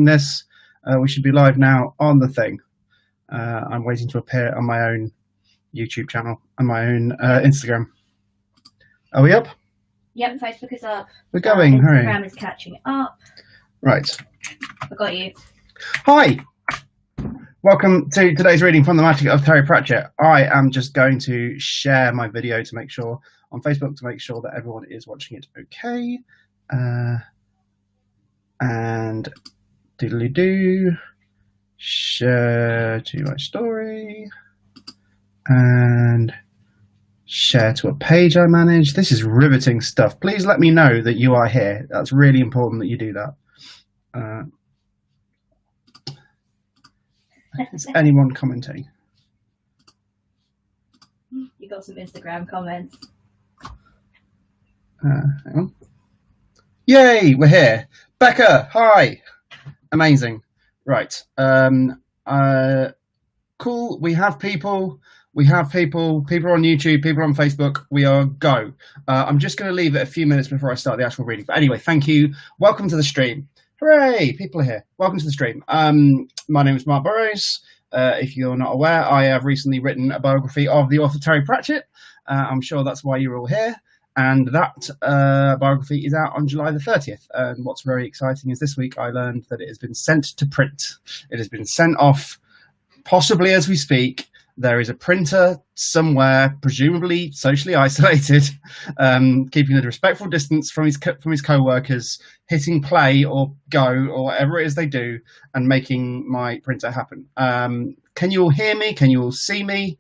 this. We should be live now on the thing. I'm waiting to appear on my own YouTube channel and my own Instagram. Are we up? Yep, Facebook is up. We're going. Instagram is catching up. Right. I got you. Hi. Welcome to today's reading from the Magic of Terry Pratchett. I am just going to share my video to make sure on Facebook to make sure that everyone is watching it okay. And diddly-doo, share to my story, and share to a page I manage. This is riveting stuff. Please let me know that you are here. That's really important that you do that. Is anyone commenting? You got some Instagram comments. Hang on. Yay, we're here. Becca, hi. Amazing. Right. Cool. We have people. People on YouTube, people on Facebook. We are go. I'm just going to leave it a few minutes before I start the actual reading. But anyway, thank you. Welcome to the stream. Hooray! People are here. Welcome to the stream. My name is Mark Burrows. If you're not aware, I have recently written a biography of the author Terry Pratchett. I'm sure that's why you're all here. And that biography is out on July the 30th. And what's very exciting is this week I learned that it has been sent to print. It has been sent off, possibly as we speak. There is a printer somewhere, presumably socially isolated, keeping a respectful distance from his co-workers, hitting play or go or whatever it is they do, and making my printer happen. Can you all hear me? Can you all see me?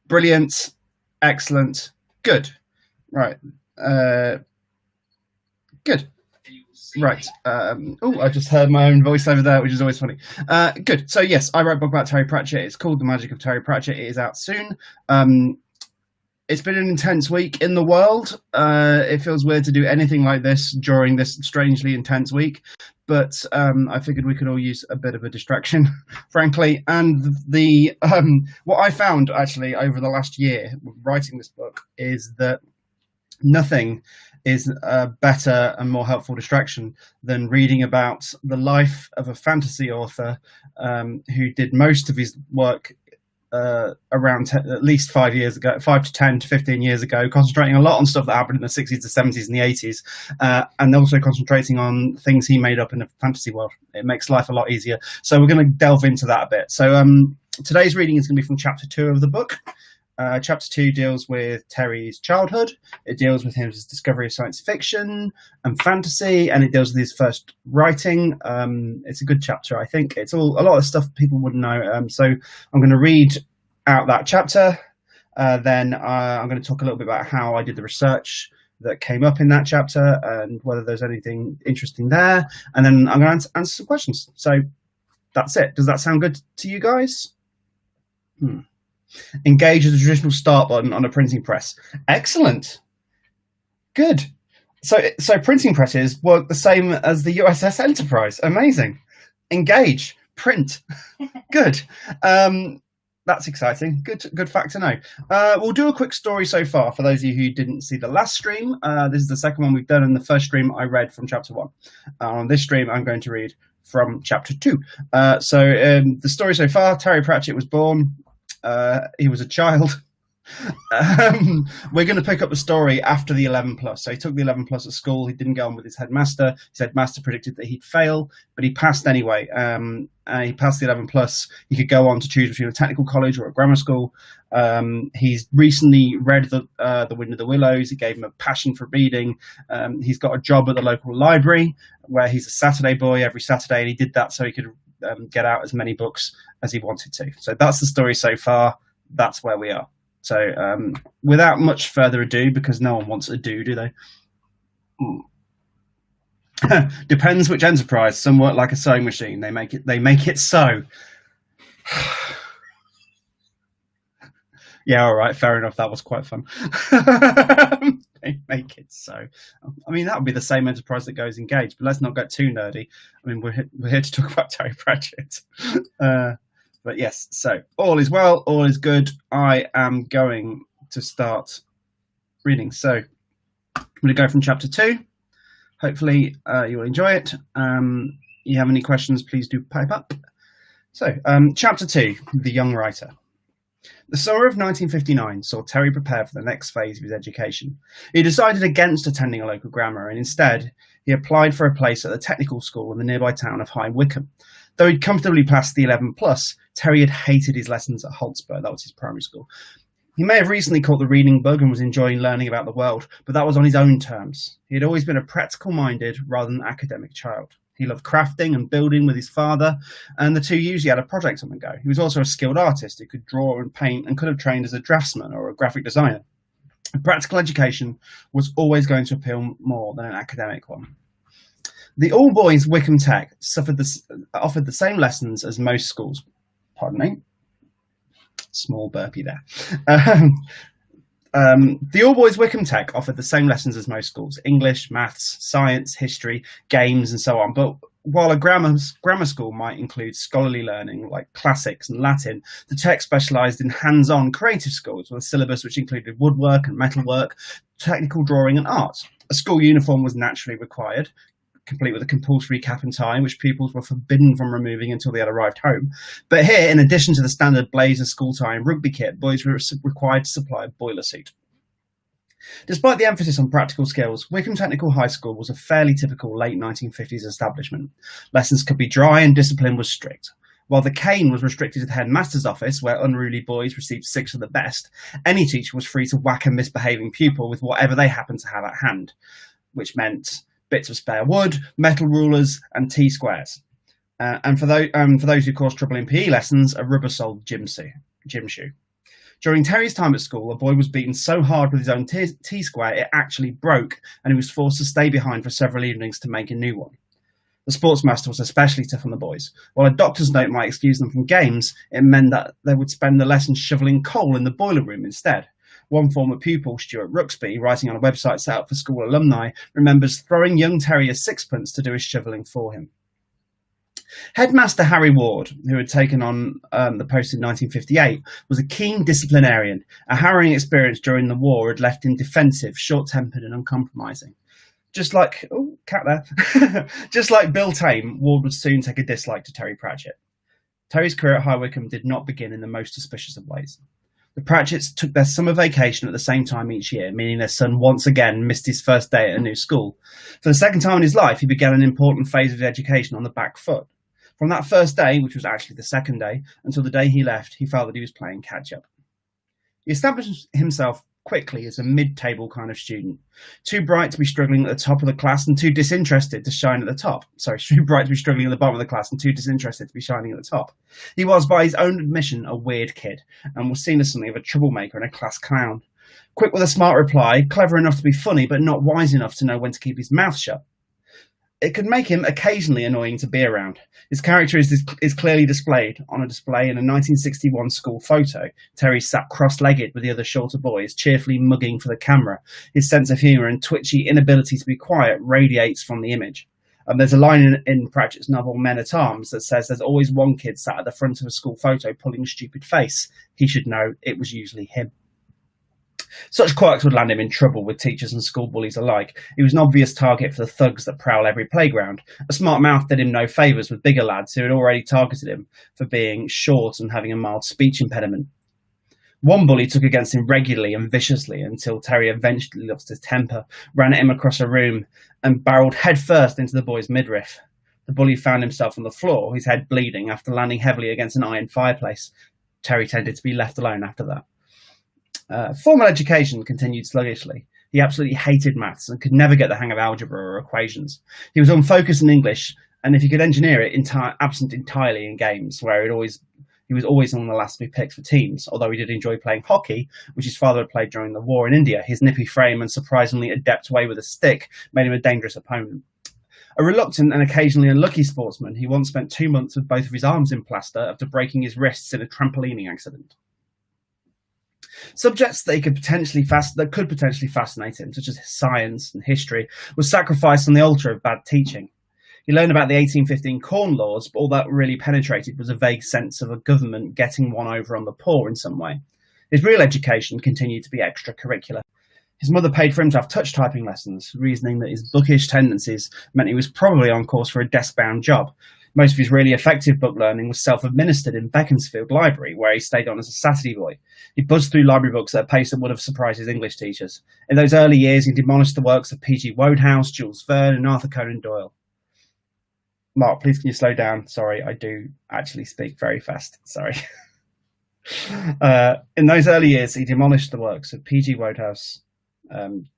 Brilliant. Excellent. Good. Right. Good. Right. Oh, I just heard my own voice over there, which is always funny. Good. So yes, I wrote a book about Terry Pratchett. It's called The Magic of Terry Pratchett. It is out soon. It's been an intense week in the world. It feels weird to do anything like this during this strangely intense week, but I figured we could all use a bit of a distraction, frankly. And the what I found actually over the last year writing this book is that nothing is a better and more helpful distraction than reading about the life of a fantasy author who did most of his work around at least 5 years ago, 5 to 10 to 15 years ago, concentrating a lot on stuff that happened in the 60s, the 70s and the 80s, and also concentrating on things he made up in a fantasy world. It makes life a lot easier. So we're going to delve into that a bit. So today's reading is going to be from chapter 2 of the book. Chapter 2 deals with Terry's childhood. It deals with his discovery of science fiction and fantasy, and it deals with his first writing. It's a good chapter, I think. It's all a lot of stuff people wouldn't know. So I'm going to read out that chapter. Then I'm going to talk a little bit about how I did the research that came up in that chapter and whether there's anything interesting there. And then I'm going to answer some questions. So that's it. Does that sound good to you guys? Engage with the traditional start button on a printing press. Excellent. Good. So printing presses work the same as the USS Enterprise. Amazing. Engage. Print. Good. That's exciting. Good fact to know. We'll do a quick story so far for those of you who didn't see the last stream. This is the second one we've done. In the first stream, I read from chapter 1. On this stream, I'm going to read from chapter 2. The story so far, Terry Pratchett was born. He was a child. We're going to pick up the story after the 11 plus. So he took the 11 plus at school. He didn't get on with his headmaster. His headmaster predicted that he'd fail, but he passed anyway. He passed the 11 plus. He could go on to choose between a technical college or a grammar school. He's recently read The Wind of the Willows. It gave him a passion for reading. He's got a job at the local library where he's a Saturday boy every Saturday, and he did that so he could get out as many books as he wanted to. So that's the story so far. That's where we are. So without much further ado, because no one wants a do they? Depends which enterprise. Some work like a sewing machine. They make it so. Yeah, all right, fair enough. That was quite fun. They make it so. I mean, that would be the same enterprise that goes Engage, but let's not get too nerdy. I mean, we're here to talk about Terry Pratchett. But yes, so all is well, all is good. I am going to start reading. So I'm going to go from chapter 2. Hopefully you will enjoy it. you have any questions, please do pipe up. So, Chapter 2, The Young Writer. The summer of 1959 saw Terry prepare for the next phase of his education. He decided against attending a local grammar, and instead he applied for a place at the technical school in the nearby town of High Wycombe. Though he'd comfortably passed the 11 plus, Terry had hated his lessons at Holtsborough, that was his primary school. He may have recently caught the reading bug and was enjoying learning about the world, but that was on his own terms. He had always been a practical-minded rather than academic child. He loved crafting and building with his father, and the two usually had a project on the go. He was also a skilled artist who could draw and paint and could have trained as a draftsman or a graphic designer. A practical education was always going to appeal more than an academic one. The all-boys Wycombe Tech offered the same lessons as most schools. Pardon me. Small burpee there. The all-boys Wycombe Tech offered the same lessons as most schools: English, maths, science, history, games, and so on. But while a grammar school might include scholarly learning like classics and Latin, the Tech specialised in hands-on creative schools with a syllabus which included woodwork and metalwork, technical drawing and art. A school uniform was naturally required, complete with a compulsory cap and tie, which pupils were forbidden from removing until they had arrived home. But here, in addition to the standard blazer, school tie and rugby kit, boys were required to supply a boiler suit. Despite the emphasis on practical skills, Wycombe Technical High School was a fairly typical late 1950s establishment. Lessons could be dry and discipline was strict. While the cane was restricted to the headmaster's office, where unruly boys received 6 of the best, any teacher was free to whack a misbehaving pupil with whatever they happened to have at hand, which meant bits of spare wood, metal rulers, and T-squares. And for those who caused trouble in PE lessons, a rubber-soled gym shoe. During Terry's time at school, a boy was beaten so hard with his own T-square it actually broke, and he was forced to stay behind for several evenings to make a new one. The sportsmaster was especially tough on the boys. While a doctor's note might excuse them from games, it meant that they would spend the lesson shoveling coal in the boiler room instead. One former pupil, Stuart Ruxby, writing on a website set up for school alumni, remembers throwing young Terry a sixpence to do his shoveling for him. Headmaster Harry Ward, who had taken on the post in 1958, was a keen disciplinarian. A harrowing experience during the war had left him defensive, short-tempered and uncompromising. Just like Bill Tame, Ward would soon take a dislike to Terry Pratchett. Terry's career at High Wycombe did not begin in the most auspicious of ways. The Pratchetts took their summer vacation at the same time each year, meaning their son once again missed his first day at a new school. For the second time in his life, he began an important phase of his education on the back foot. From that first day, which was actually the second day, until the day he left, he felt that he was playing catch-up. He established himself quickly as a mid-table kind of student. Too bright to be struggling at the top of the class and too disinterested to shine at the top. Too bright to be struggling at the bottom of the class and too disinterested to be shining at the top. He was, by his own admission, a weird kid and was seen as something of a troublemaker and a class clown. Quick with a smart reply, clever enough to be funny but not wise enough to know when to keep his mouth shut. It could make him occasionally annoying to be around. His character is clearly displayed on a display in a 1961 school photo. Terry sat cross-legged with the other shorter boys, cheerfully mugging for the camera. His sense of humour and twitchy inability to be quiet radiates from the image. There's a line in Pratchett's novel Men at Arms that says there's always one kid sat at the front of a school photo pulling a stupid face. He should know it was usually him. Such quirks would land him in trouble with teachers and school bullies alike. He was an obvious target for the thugs that prowl every playground. A smart mouth did him no favours with bigger lads who had already targeted him for being short and having a mild speech impediment. One bully took against him regularly and viciously until Terry eventually lost his temper, ran at him across a room and barreled headfirst into the boy's midriff. The bully found himself on the floor, his head bleeding, after landing heavily against an iron fireplace. Terry tended to be left alone after that. Formal education continued sluggishly. He absolutely hated maths and could never get the hang of algebra or equations. He was unfocused in English, and if he could engineer it, absent entirely in games, where he was always on the last to be picked for teams. Although he did enjoy playing hockey, which his father had played during the war in India, his nippy frame and surprisingly adept way with a stick made him a dangerous opponent. A reluctant and occasionally unlucky sportsman, he once spent 2 months with both of his arms in plaster after breaking his wrists in a trampolining accident. Subjects that could potentially fascinate him, such as science and history, were sacrificed on the altar of bad teaching. He learned about the 1815 Corn Laws, but all that really penetrated was a vague sense of a government getting one over on the poor in some way. His real education continued to be extracurricular. His mother paid for him to have touch typing lessons, reasoning that his bookish tendencies meant he was probably on course for a desk-bound job. Most of his really effective book learning was self-administered in Beaconsfield Library, where he stayed on as a Saturday boy. He buzzed through library books at a pace that would have surprised his English teachers. In those early years, he demolished the works of P.G. Wodehouse, Jules Verne, and Arthur Conan Doyle. Mark, please can you slow down? Sorry, I do actually speak very fast. Sorry. In those early years, he demolished the works of P.G. Wodehouse,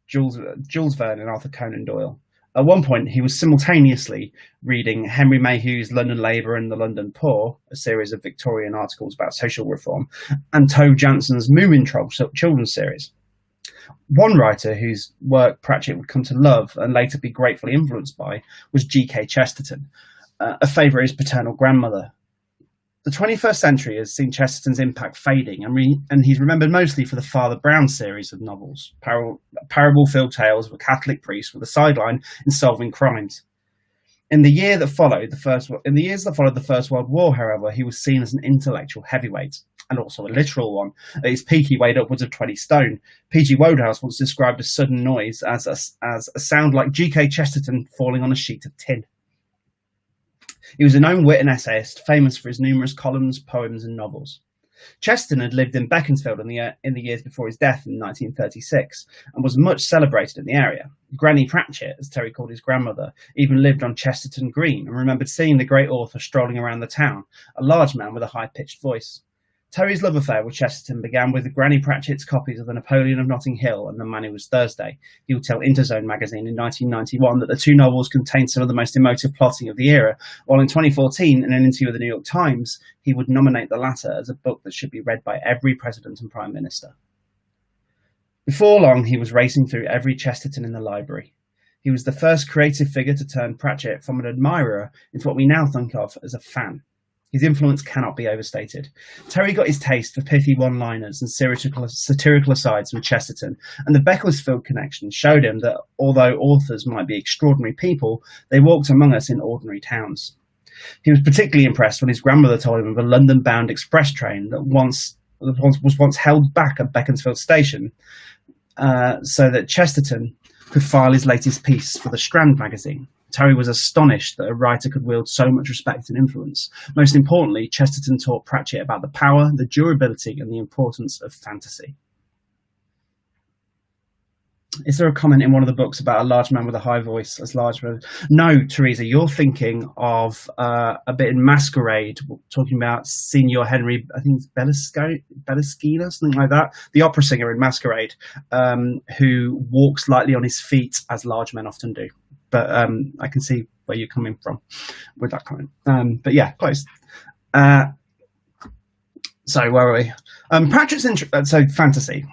Jules Verne, and Arthur Conan Doyle. At one point, he was simultaneously reading Henry Mayhew's London Labour and the London Poor, a series of Victorian articles about social reform, and Tove Janssen's Moomintroll children's series. One writer whose work Pratchett would come to love and later be gratefully influenced by was G.K. Chesterton, a favourite of his paternal grandmother. The 21st century has seen Chesterton's impact fading, and he's remembered mostly for the Father Brown series of novels, parable-filled tales of a Catholic priest with a sideline in solving crimes. In the years that followed the First World War, however, he was seen as an intellectual heavyweight, and also a literal one. At his peak, he weighed upwards of 20 stone. P.G. Wodehouse once described a sudden noise as a sound like G.K. Chesterton falling on a sheet of tin. He was a known wit and essayist, famous for his numerous columns, poems, and novels. Chesterton had lived in Beaconsfield in the years before his death in 1936, and was much celebrated in the area. Granny Pratchett, as Terry called his grandmother, even lived on Chesterton Green, and remembered seeing the great author strolling around the town, a large man with a high-pitched voice. Terry's love affair with Chesterton began with Granny Pratchett's copies of The Napoleon of Notting Hill and The Man Who Was Thursday. He would tell Interzone magazine in 1991 that the two novels contained some of the most emotive plotting of the era, while in 2014, in an interview with the New York Times, he would nominate the latter as a book that should be read by every president and prime minister. Before long, he was racing through every Chesterton in the library. He was the first creative figure to turn Pratchett from an admirer into what we now think of as a fan. His influence cannot be overstated. Terry got his taste for pithy one-liners and satirical asides from Chesterton, and the Beaconsfield connection showed him that although authors might be extraordinary people, they walked among us in ordinary towns. He was particularly impressed when his grandmother told him of a London-bound express train that was once held back at Beaconsfield station so that Chesterton could file his latest piece for the Strand magazine. Terry was astonished that a writer could wield so much respect and influence. Most importantly, Chesterton taught Pratchett about the power, the durability, and the importance of fantasy. Is there a comment in one of the books about a large man with a high voice as large? No, Teresa, you're thinking of a bit in Masquerade, talking about Signor Henry, I think it's Bellaschina, something like that, the opera singer in Masquerade, who walks lightly on his feet as large men often do. But I can see where you're coming from with that comment. But yeah, close. So where are we? Pratchett's fantasy.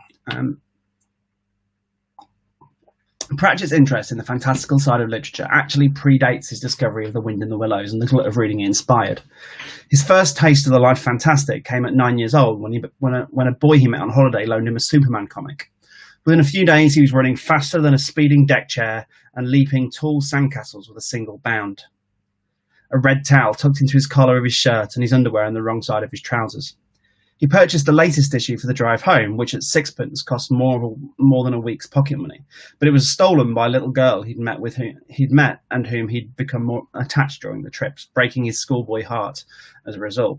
Pratchett's interest in the fantastical side of literature actually predates his discovery of The Wind in the Willows and the glut of reading he inspired. His first taste of the life fantastic came at 9 years old when a boy he met on holiday loaned him a Superman comic. Within a few days, he was running faster than a speeding deck chair and leaping tall sandcastles with a single bound. A red towel tucked into his collar of his shirt and his underwear on the wrong side of his trousers. He purchased the latest issue for the drive home, which at sixpence cost more than a week's pocket money. But it was stolen by a little girl he'd met and whom he'd become more attached during the trips, breaking his schoolboy heart as a result.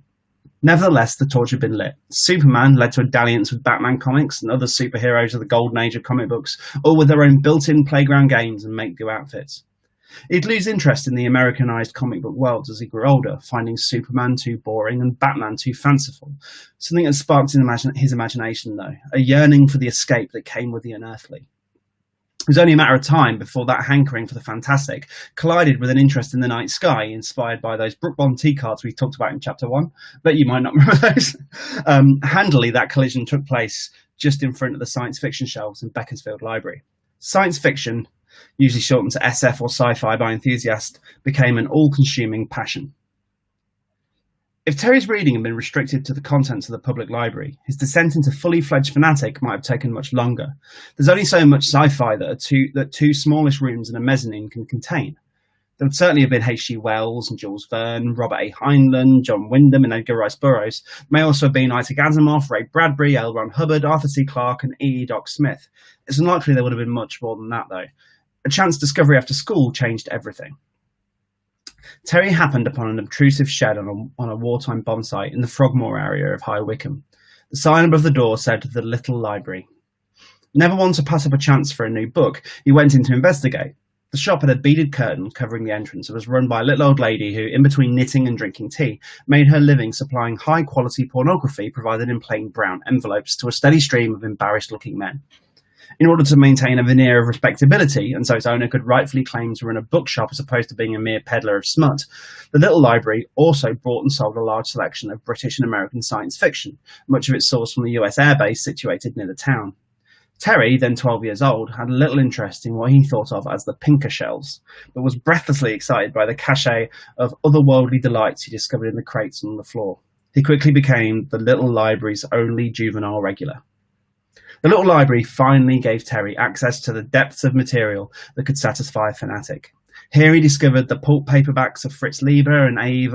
Nevertheless, the torch had been lit. Superman led to a dalliance with Batman comics and other superheroes of the golden age of comic books, all with their own built-in playground games and make-do outfits. He'd lose interest in the Americanized comic book worlds as he grew older, finding Superman too boring and Batman too fanciful. Something that sparked his imagination, though, a yearning for the escape that came with the unearthly. It was only a matter of time before that hankering for the fantastic collided with an interest in the night sky, inspired by those Brooke Bond tea cards we talked about in Chapter 1, but you might not remember those. Handily, that collision took place just in front of the science fiction shelves in Beaconsfield Library. Science fiction, usually shortened to SF or sci-fi by enthusiasts, became an all-consuming passion. If Terry's reading had been restricted to the contents of the public library, his descent into fully-fledged fanatic might have taken much longer. There's only so much sci-fi that two smallish rooms and a mezzanine can contain. There would certainly have been H.G. Wells and Jules Verne, Robert A. Heinlein, John Wyndham and Edgar Rice Burroughs. There may also have been Isaac Asimov, Ray Bradbury, L. Ron Hubbard, Arthur C. Clarke and E. Doc Smith. It's unlikely there would have been much more than that, though. A chance discovery after school changed everything. Terry happened upon an obtrusive shed on a wartime bomb site in the Frogmore area of High Wycombe. The sign above the door said, "The Little Library." Never one to pass up a chance for a new book, he went in to investigate. The shop had a beaded curtain covering the entrance and was run by a little old lady who, in between knitting and drinking tea, made her living supplying high-quality pornography provided in plain brown envelopes to a steady stream of embarrassed-looking men. In order to maintain a veneer of respectability, and so its owner could rightfully claim to run a bookshop as opposed to being a mere peddler of smut, the little library also bought and sold a large selection of British and American science fiction, much of it sourced from the US airbase situated near the town. Terry, then 12 years old, had little interest in what he thought of as the pinker shelves, but was breathlessly excited by the cachet of otherworldly delights he discovered in the crates on the floor. He quickly became the little library's only juvenile regular. The little library finally gave Terry access to the depths of material that could satisfy a fanatic. Here he discovered the pulp paperbacks of Fritz Leiber and A.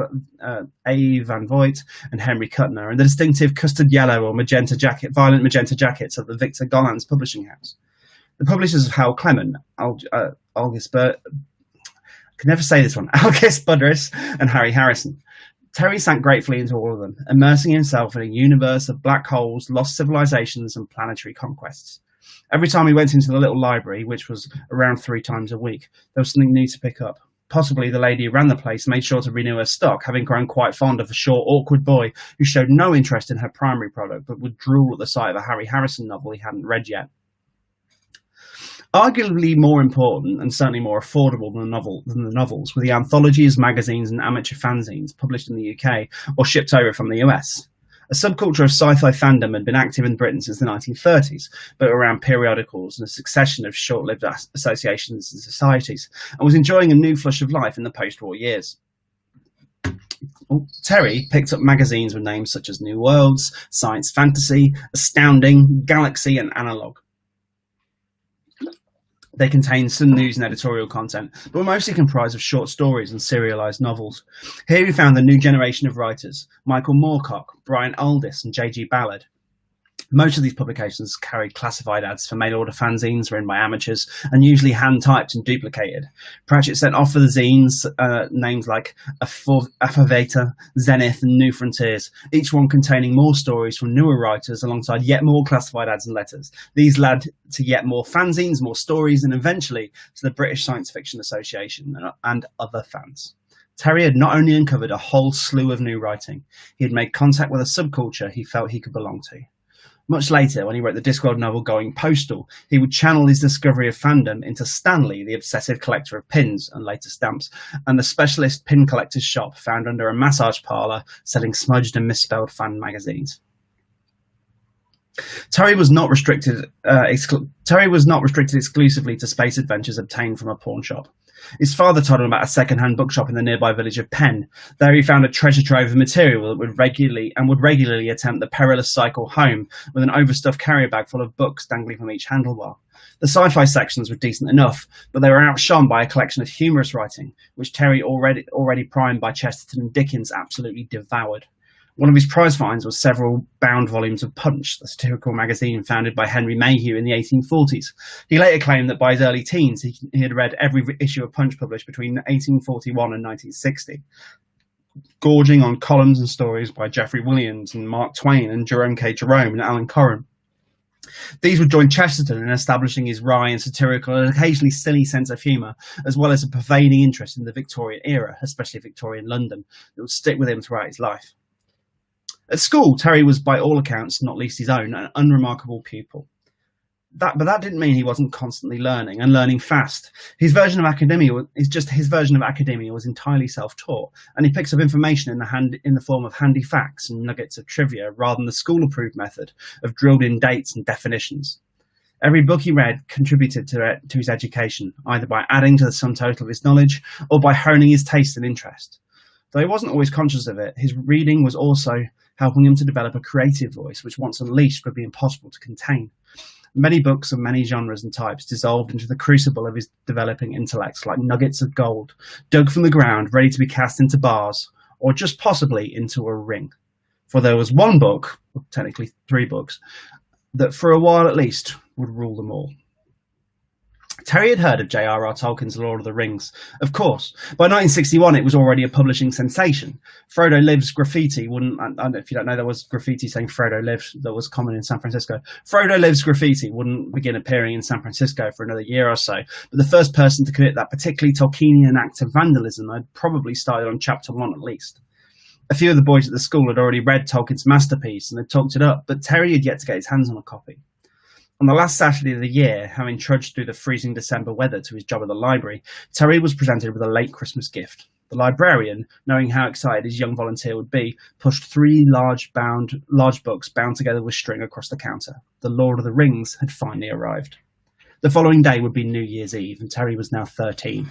Van Voigt and Henry Kuttner, and the distinctive custard yellow or violent magenta jackets of the Victor Gollancz publishing house. The publishers of Hal Clement, Algis Budrys and Harry Harrison. Terry sank gratefully into all of them, immersing himself in a universe of black holes, lost civilizations, and planetary conquests. Every time he went into the little library, which was around 3 times a week, there was something new to pick up. Possibly the lady who ran the place made sure to renew her stock, having grown quite fond of the short, awkward boy who showed no interest in her primary product, but would drool at the sight of a Harry Harrison novel he hadn't read yet. Arguably more important and certainly more affordable than the novels were the anthologies, magazines and amateur fanzines published in the UK or shipped over from the US. A subculture of sci-fi fandom had been active in Britain since the 1930s, but around periodicals and a succession of short-lived associations and societies, and was enjoying a new flush of life in the post-war years. Terry picked up magazines with names such as New Worlds, Science Fantasy, Astounding, Galaxy and Analog. They contained some news and editorial content, but were mostly comprised of short stories and serialised novels. Here we found the new generation of writers, Michael Moorcock, Brian Aldiss and J.G. Ballard. Most of these publications carried classified ads for mail-order fanzines written by amateurs and usually hand-typed and duplicated. Pratchett sent off for the zines names like Afaveta, Zenith and New Frontiers, each one containing more stories from newer writers alongside yet more classified ads and letters. These led to yet more fanzines, more stories, and eventually to the British Science Fiction Association and other fans. Terry had not only uncovered a whole slew of new writing, he had made contact with a subculture he felt he could belong to. Much later, when he wrote the Discworld novel Going Postal, he would channel his discovery of fandom into Stanley, the obsessive collector of pins and later stamps, and the specialist pin collector's shop found under a massage parlour selling smudged and misspelled fan magazines. Terry was not restricted exclusively to space adventures obtained from a pawn shop. His father told him about a second-hand bookshop in the nearby village of Penn. There he found a treasure trove of material that would regularly attempt the perilous cycle home with an overstuffed carrier bag full of books dangling from each handlebar. The sci-fi sections were decent enough, but they were outshone by a collection of humorous writing, which Terry, already primed by Chesterton and Dickens, absolutely devoured. One of his prize finds was several bound volumes of Punch, the satirical magazine founded by Henry Mayhew in the 1840s. He later claimed that by his early teens, he had read every issue of Punch published between 1841 and 1960, gorging on columns and stories by Geoffrey Williams and Mark Twain and Jerome K. Jerome and Alan Coren. These would join Chesterton in establishing his wry and satirical and occasionally silly sense of humour, as well as a pervading interest in the Victorian era, especially Victorian London, that would stick with him throughout his life. At school, Terry was, by all accounts, not least his own, an unremarkable pupil. But that didn't mean he wasn't constantly learning, and learning fast. His version of academia was entirely self-taught, and he picks up information in the form of handy facts and nuggets of trivia, rather than the school-approved method of drilled-in dates and definitions. Every book he read contributed to his education, either by adding to the sum total of his knowledge or by honing his taste and interest. Though he wasn't always conscious of it, his reading was also helping him to develop a creative voice, which once unleashed would be impossible to contain. Many books of many genres and types dissolved into the crucible of his developing intellect like nuggets of gold, dug from the ground, ready to be cast into bars, or just possibly into a ring. For there was one book, well, technically 3 books, that for a while at least would rule them all. Terry had heard of J.R.R. Tolkien's Lord of the Rings, of course. By 1961, it was already a publishing sensation. Frodo Lives graffiti wouldn't, if you don't know, there was graffiti saying Frodo Lives that was common in San Francisco. Frodo Lives graffiti wouldn't begin appearing in San Francisco for another year or so, but the first person to commit that particularly Tolkienian act of vandalism had probably started on chapter 1 at least. A few of the boys at the school had already read Tolkien's masterpiece and had talked it up, but Terry had yet to get his hands on a copy. On the last Saturday of the year, having trudged through the freezing December weather to his job at the library, Terry was presented with a late Christmas gift. The librarian, knowing how excited his young volunteer would be, pushed 3 large books bound together with string across the counter. The Lord of the Rings had finally arrived. The following day would be New Year's Eve, and Terry was now 13, and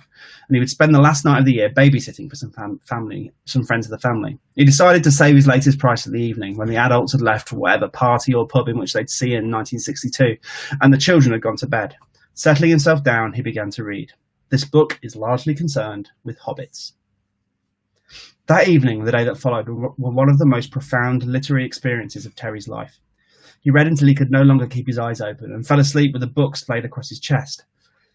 he would spend the last night of the year babysitting for some friends of the family. He decided to save his latest price of the evening when the adults had left for whatever party or pub in which they'd see in 1962, and the children had gone to bed. Settling himself down, he began to read. This book is largely concerned with hobbits. That evening, the day that followed, were one of the most profound literary experiences of Terry's life. He read until he could no longer keep his eyes open and fell asleep with the books laid across his chest.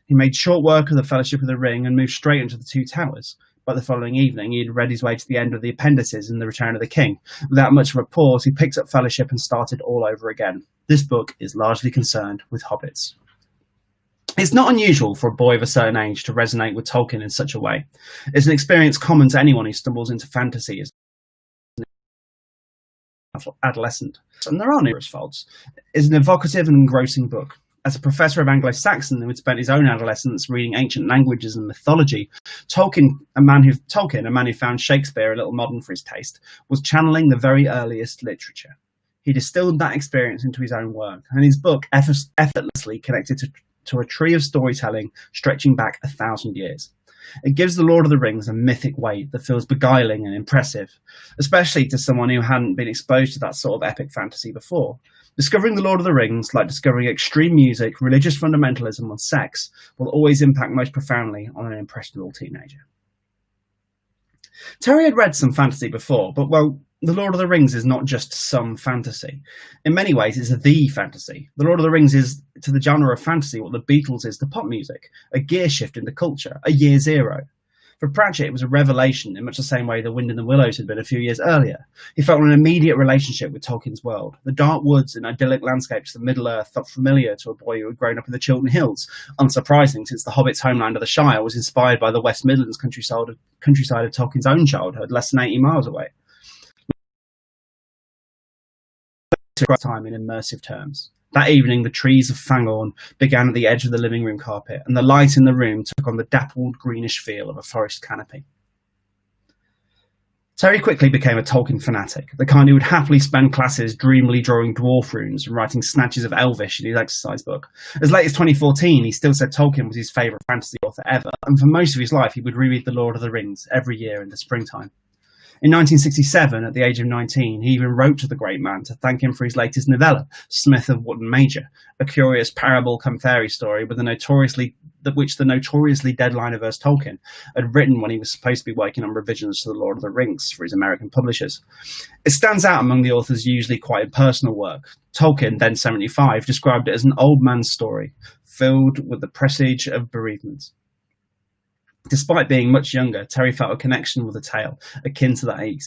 He made short work of the Fellowship of the Ring and moved straight into the Two Towers. By the following evening, he had read his way to the end of the appendices in The Return of the King. Without much of a pause, he picked up Fellowship and started all over again. This book is largely concerned with hobbits. It's not unusual for a boy of a certain age to resonate with Tolkien in such a way. It's an experience common to anyone who stumbles into fantasy as adolescent, and there are numerous faults. It's an evocative and engrossing book. As a professor of Anglo-Saxon who had spent his own adolescence reading ancient languages and mythology, Tolkien, a man who found Shakespeare a little modern for his taste, was channeling the very earliest literature. He distilled that experience into his own work, and his book effortlessly connected to a tree of storytelling stretching back 1,000 years. It gives The Lord of the Rings a mythic weight that feels beguiling and impressive, especially to someone who hadn't been exposed to that sort of epic fantasy before. Discovering The Lord of the Rings, like discovering extreme music, religious fundamentalism, and sex, will always impact most profoundly on an impressionable teenager. Terry had read some fantasy before, but, well, The Lord of the Rings is not just some fantasy. In many ways, it's the fantasy. The Lord of the Rings is, to the genre of fantasy, what the Beatles is to pop music, a gear shift into culture, a year zero. For Pratchett, it was a revelation in much the same way The Wind in the Willows had been a few years earlier. He felt an immediate relationship with Tolkien's world. The dark woods and idyllic landscapes of Middle-earth felt familiar to a boy who had grown up in the Chiltern Hills, unsurprising since the Hobbit's homeland of the Shire was inspired by the West Midlands countryside of Tolkien's own childhood, less than 80 miles away. Time in immersive terms. That evening, the trees of Fangorn began at the edge of the living room carpet, and the light in the room took on the dappled greenish feel of a forest canopy. Terry quickly became a Tolkien fanatic, the kind who would happily spend classes dreamily drawing dwarf runes and writing snatches of Elvish in his exercise book. As late as 2014, he still said Tolkien was his favourite fantasy author ever, and for most of his life he would reread The Lord of the Rings every year in the springtime. In 1967, at the age of 19, he even wrote to the great man to thank him for his latest novella, Smith of Wootton Major, a curious parable-cum-fairy story which the notoriously deadline-averse Tolkien had written when he was supposed to be working on revisions to The Lord of the Rings for his American publishers. It stands out among the author's usually quite impersonal work. Tolkien, then 75, described it as an old man's story, filled with the presage of bereavement. Despite being much younger, Terry felt a connection with the tale, akin to that he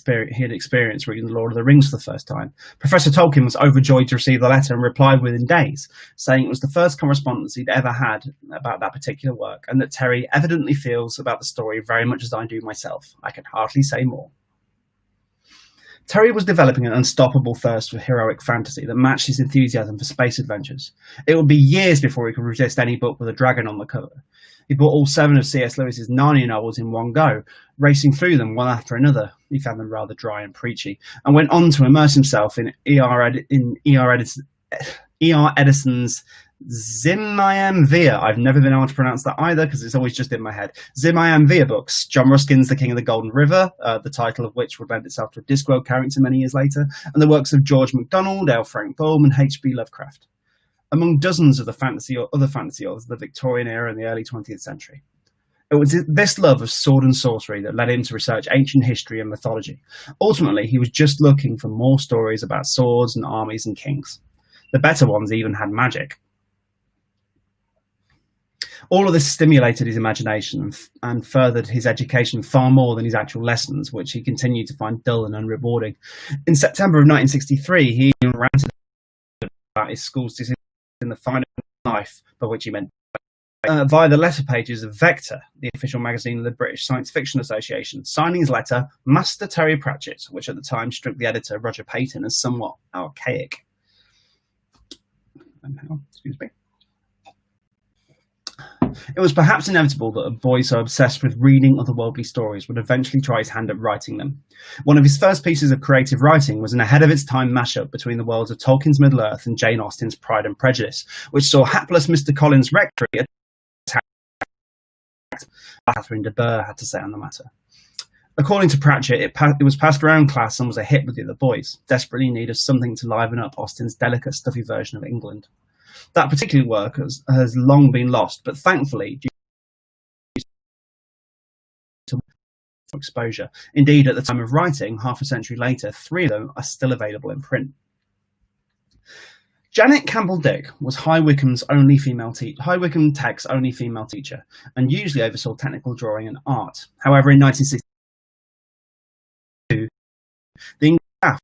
had experienced reading The Lord of the Rings for the first time. Professor Tolkien was overjoyed to receive the letter and replied within days, saying it was the first correspondence he'd ever had about that particular work, and that Terry evidently feels about the story very much as I do myself. I can hardly say more. Terry was developing an unstoppable thirst for heroic fantasy that matched his enthusiasm for space adventures. It would be years before he could resist any book with a dragon on the cover. He bought all 7 of C.S. Lewis's Narnia novels in one go, racing through them one after another. He found them rather dry and preachy, and went on to immerse himself in E.R. Edison's Zimayam Veer. I've never been able to pronounce that either because it's always just in my head. Zimayam Veer books, John Ruskin's The King of the Golden River, the title of which would lend itself to a Discworld character many years later, and the works of George MacDonald, L. Frank Baum, and H.P. Lovecraft. among dozens of other fantasy authors of the Victorian era and the early 20th century. It was this love of sword and sorcery that led him to research ancient history and mythology. Ultimately, he was just looking for more stories about swords and armies and kings. The better ones even had magic. All of this stimulated his imagination and furthered his education far more than his actual lessons, which he continued to find dull and unrewarding. In September of 1963, he even ranted about his school's decision in the final life, by which he meant via the letter pages of Vector, the official magazine of the British Science Fiction Association, signing his letter, Master Terry Pratchett, which at the time struck the editor, Roger Payton, as somewhat archaic. Excuse me. It was perhaps inevitable that a boy so obsessed with reading otherworldly stories would eventually try his hand at writing them. One of his first pieces of creative writing was an ahead-of-its-time mashup between the worlds of Tolkien's Middle-earth and Jane Austen's Pride and Prejudice, which saw hapless Mr. Collins' rectory attacked. Catherine de Bourgh had to say on the matter. According to Pratchett, it was passed around class and was a hit with the other boys, desperately in need of something to liven up Austen's delicate, stuffy version of England. That particular work has long been lost, but thankfully, due to exposure. Indeed, at the time of writing, half a century later, 3 of them are still available in print. Janet Campbell-Dick was High Wycombe Tech's only female teacher, and usually oversaw technical drawing and art. However, in 1962, the English staff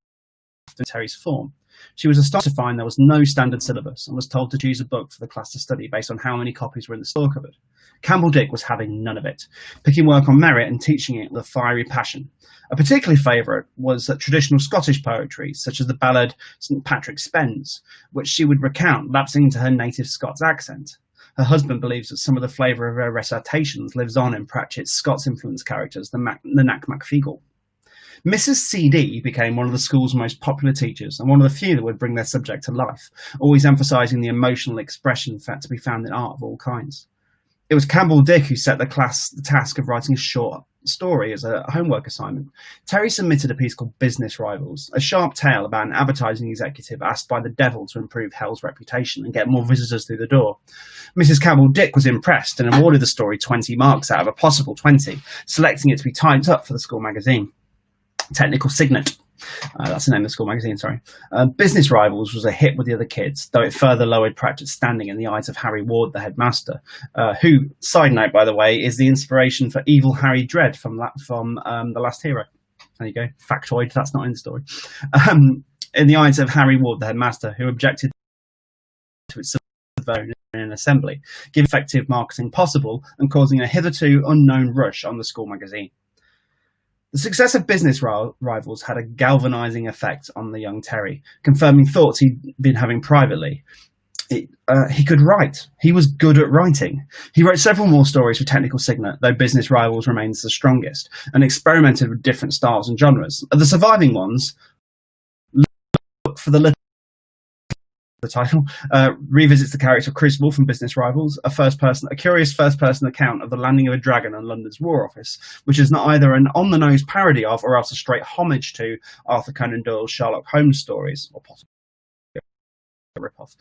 in Terry's form. She was astonished to find there was no standard syllabus and was told to choose a book for the class to study based on how many copies were in the store cupboard. Campbell-Dick was having none of it, picking work on merit and teaching it with a fiery passion. A particular favourite was traditional Scottish poetry, such as the ballad St Patrick Spens, which she would recount, lapsing into her native Scots accent. Her husband believes that some of the flavour of her recitations lives on in Pratchett's Scots-influenced characters, the Knack MacFeagle. Mrs. C.D. became one of the school's most popular teachers and one of the few that would bring their subject to life, always emphasising the emotional expression to be found in art of all kinds. It was Campbell-Dick who set the task of writing a short story as a homework assignment. Terry submitted a piece called Business Rivals, a sharp tale about an advertising executive asked by the devil to improve Hell's reputation and get more visitors through the door. Mrs. Campbell-Dick was impressed and awarded the story 20 marks out of a possible 20, selecting it to be typed up for the school magazine. Technical Signet. That's the name of the school magazine, sorry. Business Rivals was a hit with the other kids, though it further lowered Pratchett's standing in the eyes of Harry Ward, the headmaster, who, side note, by the way, is the inspiration for Evil Harry Dread from The Last Hero. There you go. Factoid, that's not in the story. In the eyes of Harry Ward, the headmaster, who objected to its subversion in an assembly, giving effective marketing possible and causing a hitherto unknown rush on the school magazine. The success of Business Rivals had a galvanizing effect on the young Terry, confirming thoughts he'd been having privately. He could write. He was good at writing. He wrote several more stories for Technical Signet, though Business Rivals remains the strongest, and experimented with different styles and genres. Of the surviving ones, Look for the Little, the title, revisits the character of Crucible from Business Rivals, a curious first-person account of the landing of a dragon on London's War Office, which is not either an on-the-nose parody of or else a straight homage to Arthur Conan Doyle's Sherlock Holmes stories, or possibly a rip-off.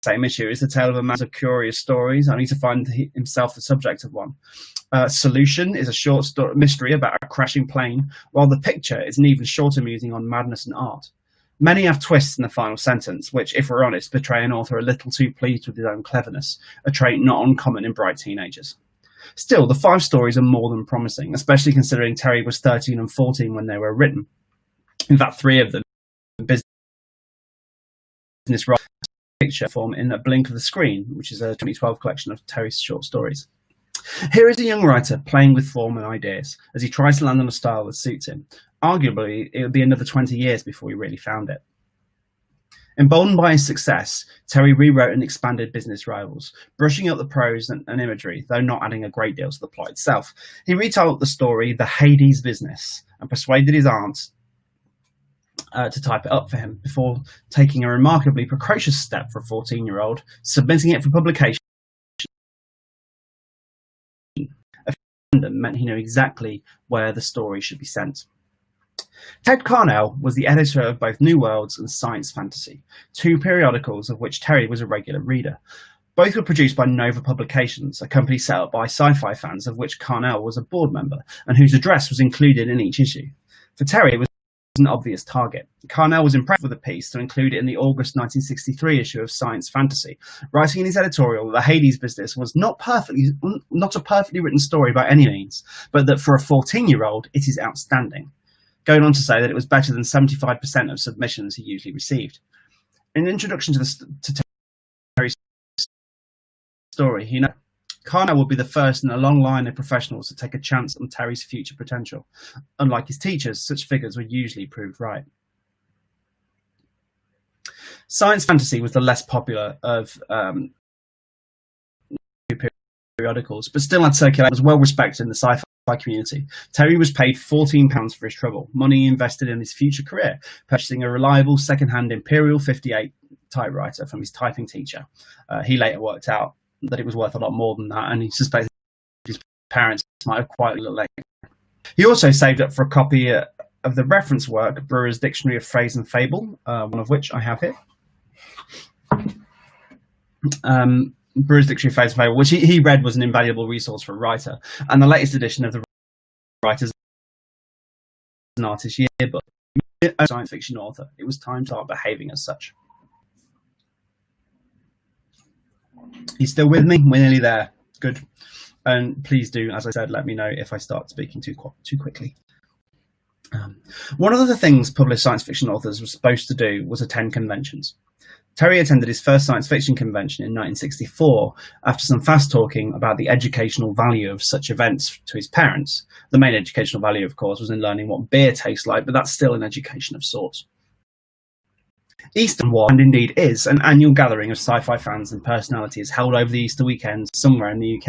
Same issue is the tale of a man of curious stories, only to find himself the subject of one. Solution is a short mystery about a crashing plane, while The Picture is an even shorter musing on madness and art. Many have twists in the final sentence, which, if we're honest, betray an author a little too pleased with his own cleverness, a trait not uncommon in bright teenagers. Still, the 5 stories are more than promising, especially considering Terry was 13 and 14 when they were written. In fact, 3 of them, Business Rivals, Picture form in A Blink of the Screen, which is a 2012 collection of Terry's short stories. Here is a young writer playing with form and ideas as he tries to land on a style that suits him. Arguably, it would be another 20 years before he really found it. Emboldened by his success, Terry rewrote and expanded Business Rivals, brushing up the prose and imagery, though not adding a great deal to the plot itself. He retitled the story The Hades Business and persuaded his aunt to type it up for him before taking a remarkably precocious step for a 14-year-old, submitting it for publication. A meant he knew exactly where the story should be sent. Ted Carnell was the editor of both New Worlds and Science Fantasy, two periodicals of which Terry was a regular reader. Both were produced by Nova Publications, a company set up by sci-fi fans of which Carnell was a board member, and whose address was included in each issue. For Terry, it was an obvious target. Carnell was impressed with the piece to include it in the August 1963 issue of Science Fantasy, writing in his editorial that the Hades business was not a perfectly written story by any means, but that for a 14-year-old, it is outstanding. Going on to say that it was better than 75% of submissions he usually received. In the introduction to Terry's story, Carnell would be the first in a long line of professionals to take a chance on Terry's future potential. Unlike his teachers, such figures were usually proved right. Science Fantasy was the less popular of periodicals, but still had circulation, was well respected in the sci-fi community. Terry was paid £14 for his trouble, money he invested in his future career, purchasing a reliable second-hand Imperial 58 typewriter from his typing teacher. He later worked out that it was worth a lot more than that, and he suspected his parents might have quite looked like. He also saved up for a copy of the reference work, Brewer's Dictionary of Phrase and Fable, one of which I have here. Brewer's Dictionary of Phrase and Fable, which he read was an invaluable resource for a writer, and the latest edition of the Writers and Artist Yearbook. As a science fiction author, it was time to start behaving as such. He's still with me? We're nearly there. Good. And please do, as I said, let me know if I start speaking too quickly. One of the things published science fiction authors were supposed to do was attend conventions. Terry attended his first science fiction convention in 1964 after some fast talking about the educational value of such events to his parents. The main educational value, of course, was in learning what beer tastes like, but that's still an education of sorts. Easter was, and indeed is, an annual gathering of sci-fi fans and personalities held over the Easter weekend somewhere in the UK.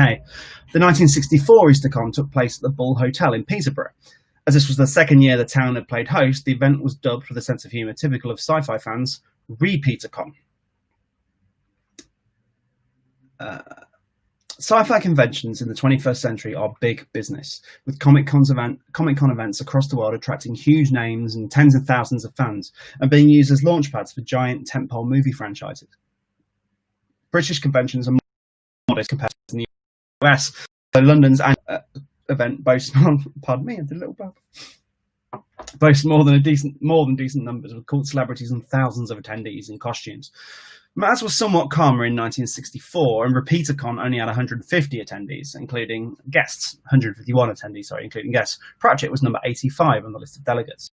The 1964 EasterCon took place at the Bull Hotel in Peterborough. As this was the second year the town had played host, the event was dubbed, with a sense of humour typical of sci-fi fans, Repeatercon. Sci-fi conventions in the 21st century are big business, with Comic-Con events across the world attracting huge names and tens of thousands of fans, and being used as launchpads for giant tentpole movie franchises. British conventions are modest compared to the US, so London's annual event boasts, pardon me, I did a little bub. Boasts more than decent numbers, with cult celebrities and thousands of attendees in costumes. Matters was somewhat calmer in 1964, and Repeatercon only had 150 attendees, including guests. 151 attendees, including guests. Pratchett was number 85 on the list of delegates.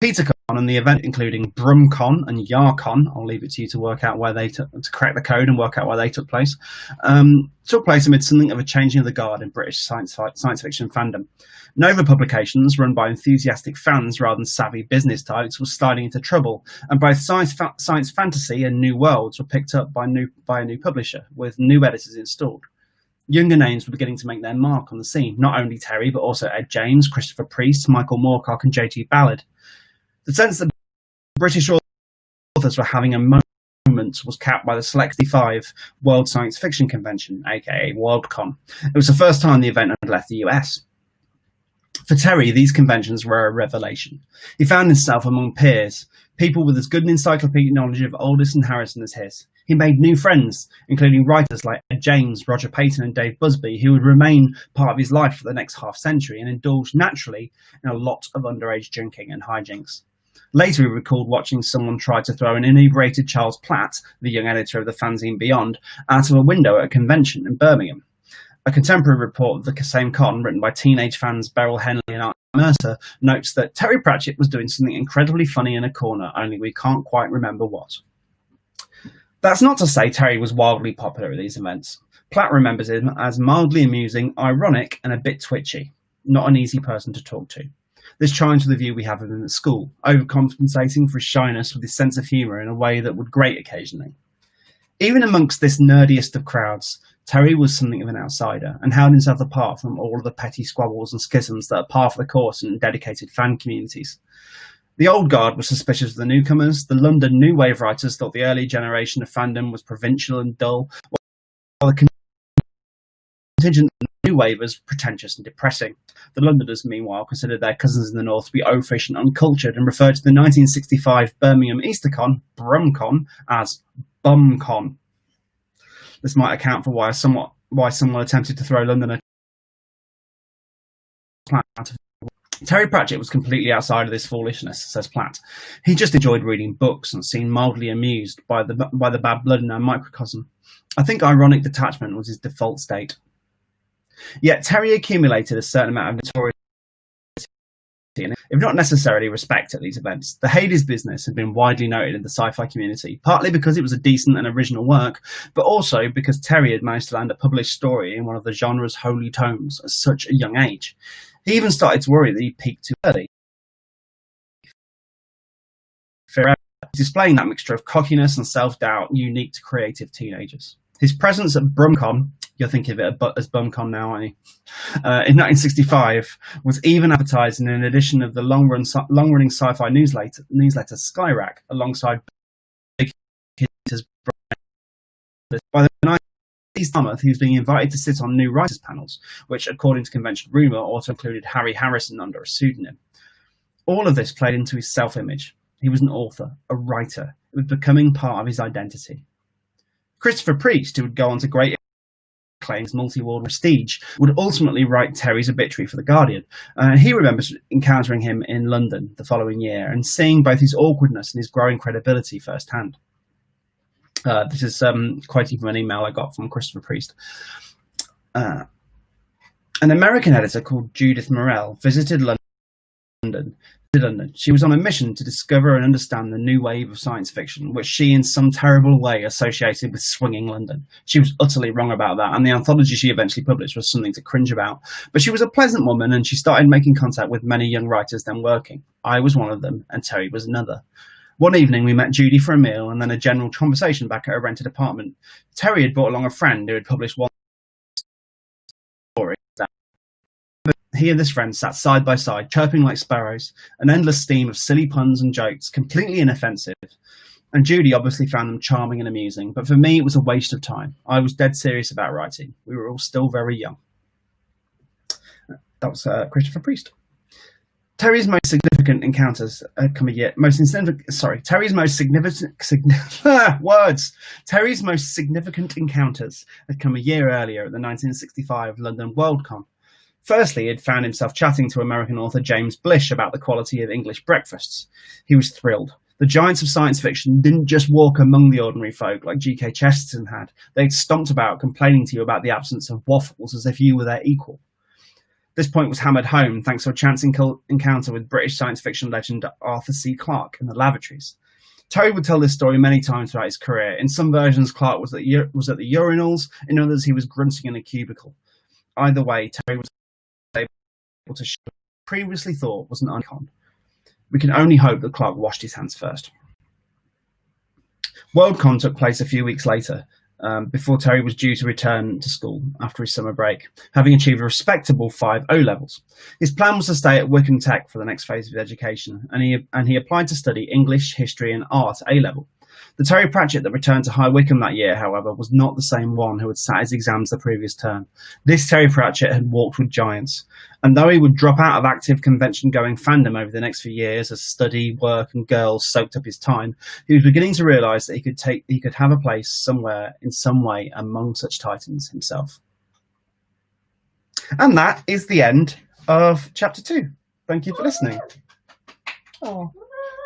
Repeatercon and the event including BrumCon and YarCon, I'll leave it to you to work out where they to crack the code and work out where they took place amid something of a changing of the guard in British science fiction fandom. Nova Publications, run by enthusiastic fans rather than savvy business types, was sliding into trouble, and both Science Fantasy and New Worlds were picked up by a new publisher, with new editors installed. Younger names were beginning to make their mark on the scene, not only Terry, but also Ed James, Christopher Priest, Michael Moorcock, and J.G. Ballard. The sense that British authors were having a moment was capped by the Select 65 World Science Fiction Convention, aka WorldCon. It was the first time the event had left the US. For Terry, these conventions were a revelation. He found himself among peers, people with as good an encyclopedic knowledge of Aldous and Harrison as his. He made new friends, including writers like Ed James, Roger Payton, and Dave Busby, who would remain part of his life for the next half-century and indulged naturally in a lot of underage drinking and hijinks. Later, he recalled watching someone try to throw an inebriated Charles Platt, the young editor of the fanzine Beyond, out of a window at a convention in Birmingham. A contemporary report of the same con, written by teenage fans Beryl Henley and Art Mercer, notes that Terry Pratchett was doing something incredibly funny in a corner, only we can't quite remember what. That's not to say Terry was wildly popular at these events. Platt remembers him as mildly amusing, ironic, and a bit twitchy. Not an easy person to talk to. This chimes with the view we have of him at school, overcompensating for his shyness with his sense of humour in a way that would grate occasionally. Even amongst this nerdiest of crowds, Terry was something of an outsider and held himself apart from all of the petty squabbles and schisms that are par for the course in dedicated fan communities. The old guard was suspicious of the newcomers. The London New Wave writers thought the early generation of fandom was provincial and dull, while the contingent of new wave as pretentious and depressing. The Londoners, meanwhile, considered their cousins in the north to be oafish and uncultured and referred to the 1965 Birmingham Eastercon, Brumcon, as BumCon. This might account for why someone attempted to throw London a plant. Terry Pratchett was completely outside of this foolishness, says Platt. He just enjoyed reading books and seemed mildly amused by the bad blood in our microcosm. I think ironic detachment was his default state. Yet Terry accumulated a certain amount of notoriety, if not necessarily respect, at these events. The Hades business had been widely noted in the sci-fi community, partly because it was a decent and original work, but also because Terry had managed to land a published story in one of the genre's holy tomes at such a young age. He even started to worry that he peaked too early, displaying that mixture of cockiness and self-doubt unique to creative teenagers. His presence at Brumcon, you're thinking of it as Bumcon now, aren't you? In 1965, was even advertised in an edition of the long-running sci-fi newsletter Skyrack, alongside Big Hitter's by the 19th, he was being invited to sit on new writers' panels, which, according to conventional rumour, also included Harry Harrison under a pseudonym. All of this played into his self-image. He was an author, a writer. It was becoming part of his identity. Christopher Priest, who would go on to great claims multi-award prestige, would ultimately write Terry's obituary for The Guardian. He remembers encountering him in London the following year and seeing both his awkwardness and his growing credibility firsthand. This is quoting from an email I got from Christopher Priest. An American editor called Judith Morell visited London. She was on a mission to discover and understand the new wave of science fiction, which she in some terrible way associated with swinging London. She was utterly wrong about that, and the anthology she eventually published was something to cringe about. But she was a pleasant woman, and she started making contact with many young writers then working. I was one of them, and Terry was another. One evening we met Judy for a meal and then a general conversation back at her rented apartment. Terry had brought along a friend who had published one story. He and this friend sat side by side, chirping like sparrows, an endless stream of silly puns and jokes, completely inoffensive. And Judy obviously found them charming and amusing, but for me it was a waste of time. I was dead serious about writing. We were all still very young. That was Christopher Priest. Terry's most significant encounters had come a year. Terry's most significant encounters had come a year earlier at the 1965 London Worldcon. Firstly, he had found himself chatting to American author James Blish about the quality of English breakfasts. He was thrilled. The giants of science fiction didn't just walk among the ordinary folk like G.K. Chesterton had. They'd stomped about complaining to you about the absence of waffles as if you were their equal. This point was hammered home thanks to a chance encounter with British science fiction legend Arthur C. Clarke in the lavatories. Terry would tell this story many times throughout his career. In some versions, Clarke was at the urinals. In others, he was grunting in a cubicle. Either way, Terry was able to show what he previously thought was an icon. We can only hope that Clarke washed his hands first. Worldcon took place a few weeks later, before Terry was due to return to school after his summer break, having achieved a respectable 5 O-levels. His plan was to stay at Wickham Tech for the next phase of his education, and he applied to study English, History and Art A-level. The Terry Pratchett that returned to High Wycombe that year, however, was not the same one who had sat his exams the previous term. This Terry Pratchett had walked with giants, and though he would drop out of active convention-going fandom over the next few years as study, work and girls soaked up his time, he was beginning to realise that he could have a place somewhere in some way among such titans himself. And that is the end of chapter 2. Thank you for listening. Oh.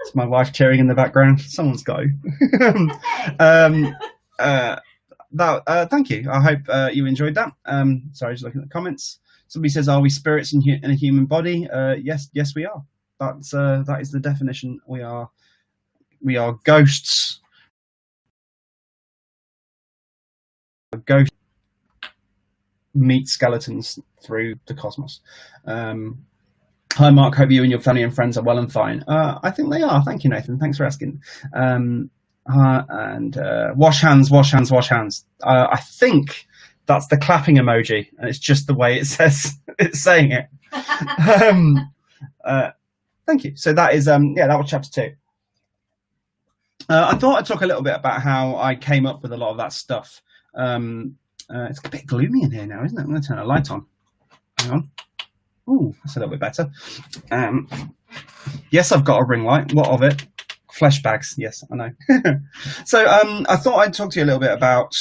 It's my wife cheering in the background. Someone's go. Thank you. I hope you enjoyed that. Sorry, just looking at the comments. Somebody says, "Are we spirits in a human body?" Yes, we are. That is the definition. We are ghosts. Ghosts meet skeletons through the cosmos. Hi, Mark. Hope you and your family and friends are well and fine. I think they are. Thank you, Nathan. Thanks for asking. And wash hands, wash hands, wash hands. I think that's the clapping emoji, and it's just the way it says it's saying it. Thank you. So that is that was chapter 2. I thought I'd talk a little bit about how I came up with a lot of that stuff. It's a bit gloomy in here now, isn't it? I'm going to turn a light on. Hang on. Ooh, that's a little bit better. Yes, I've got a ring light. What of it? Flesh bags. Yes, I know. So I thought I'd talk to you a little bit about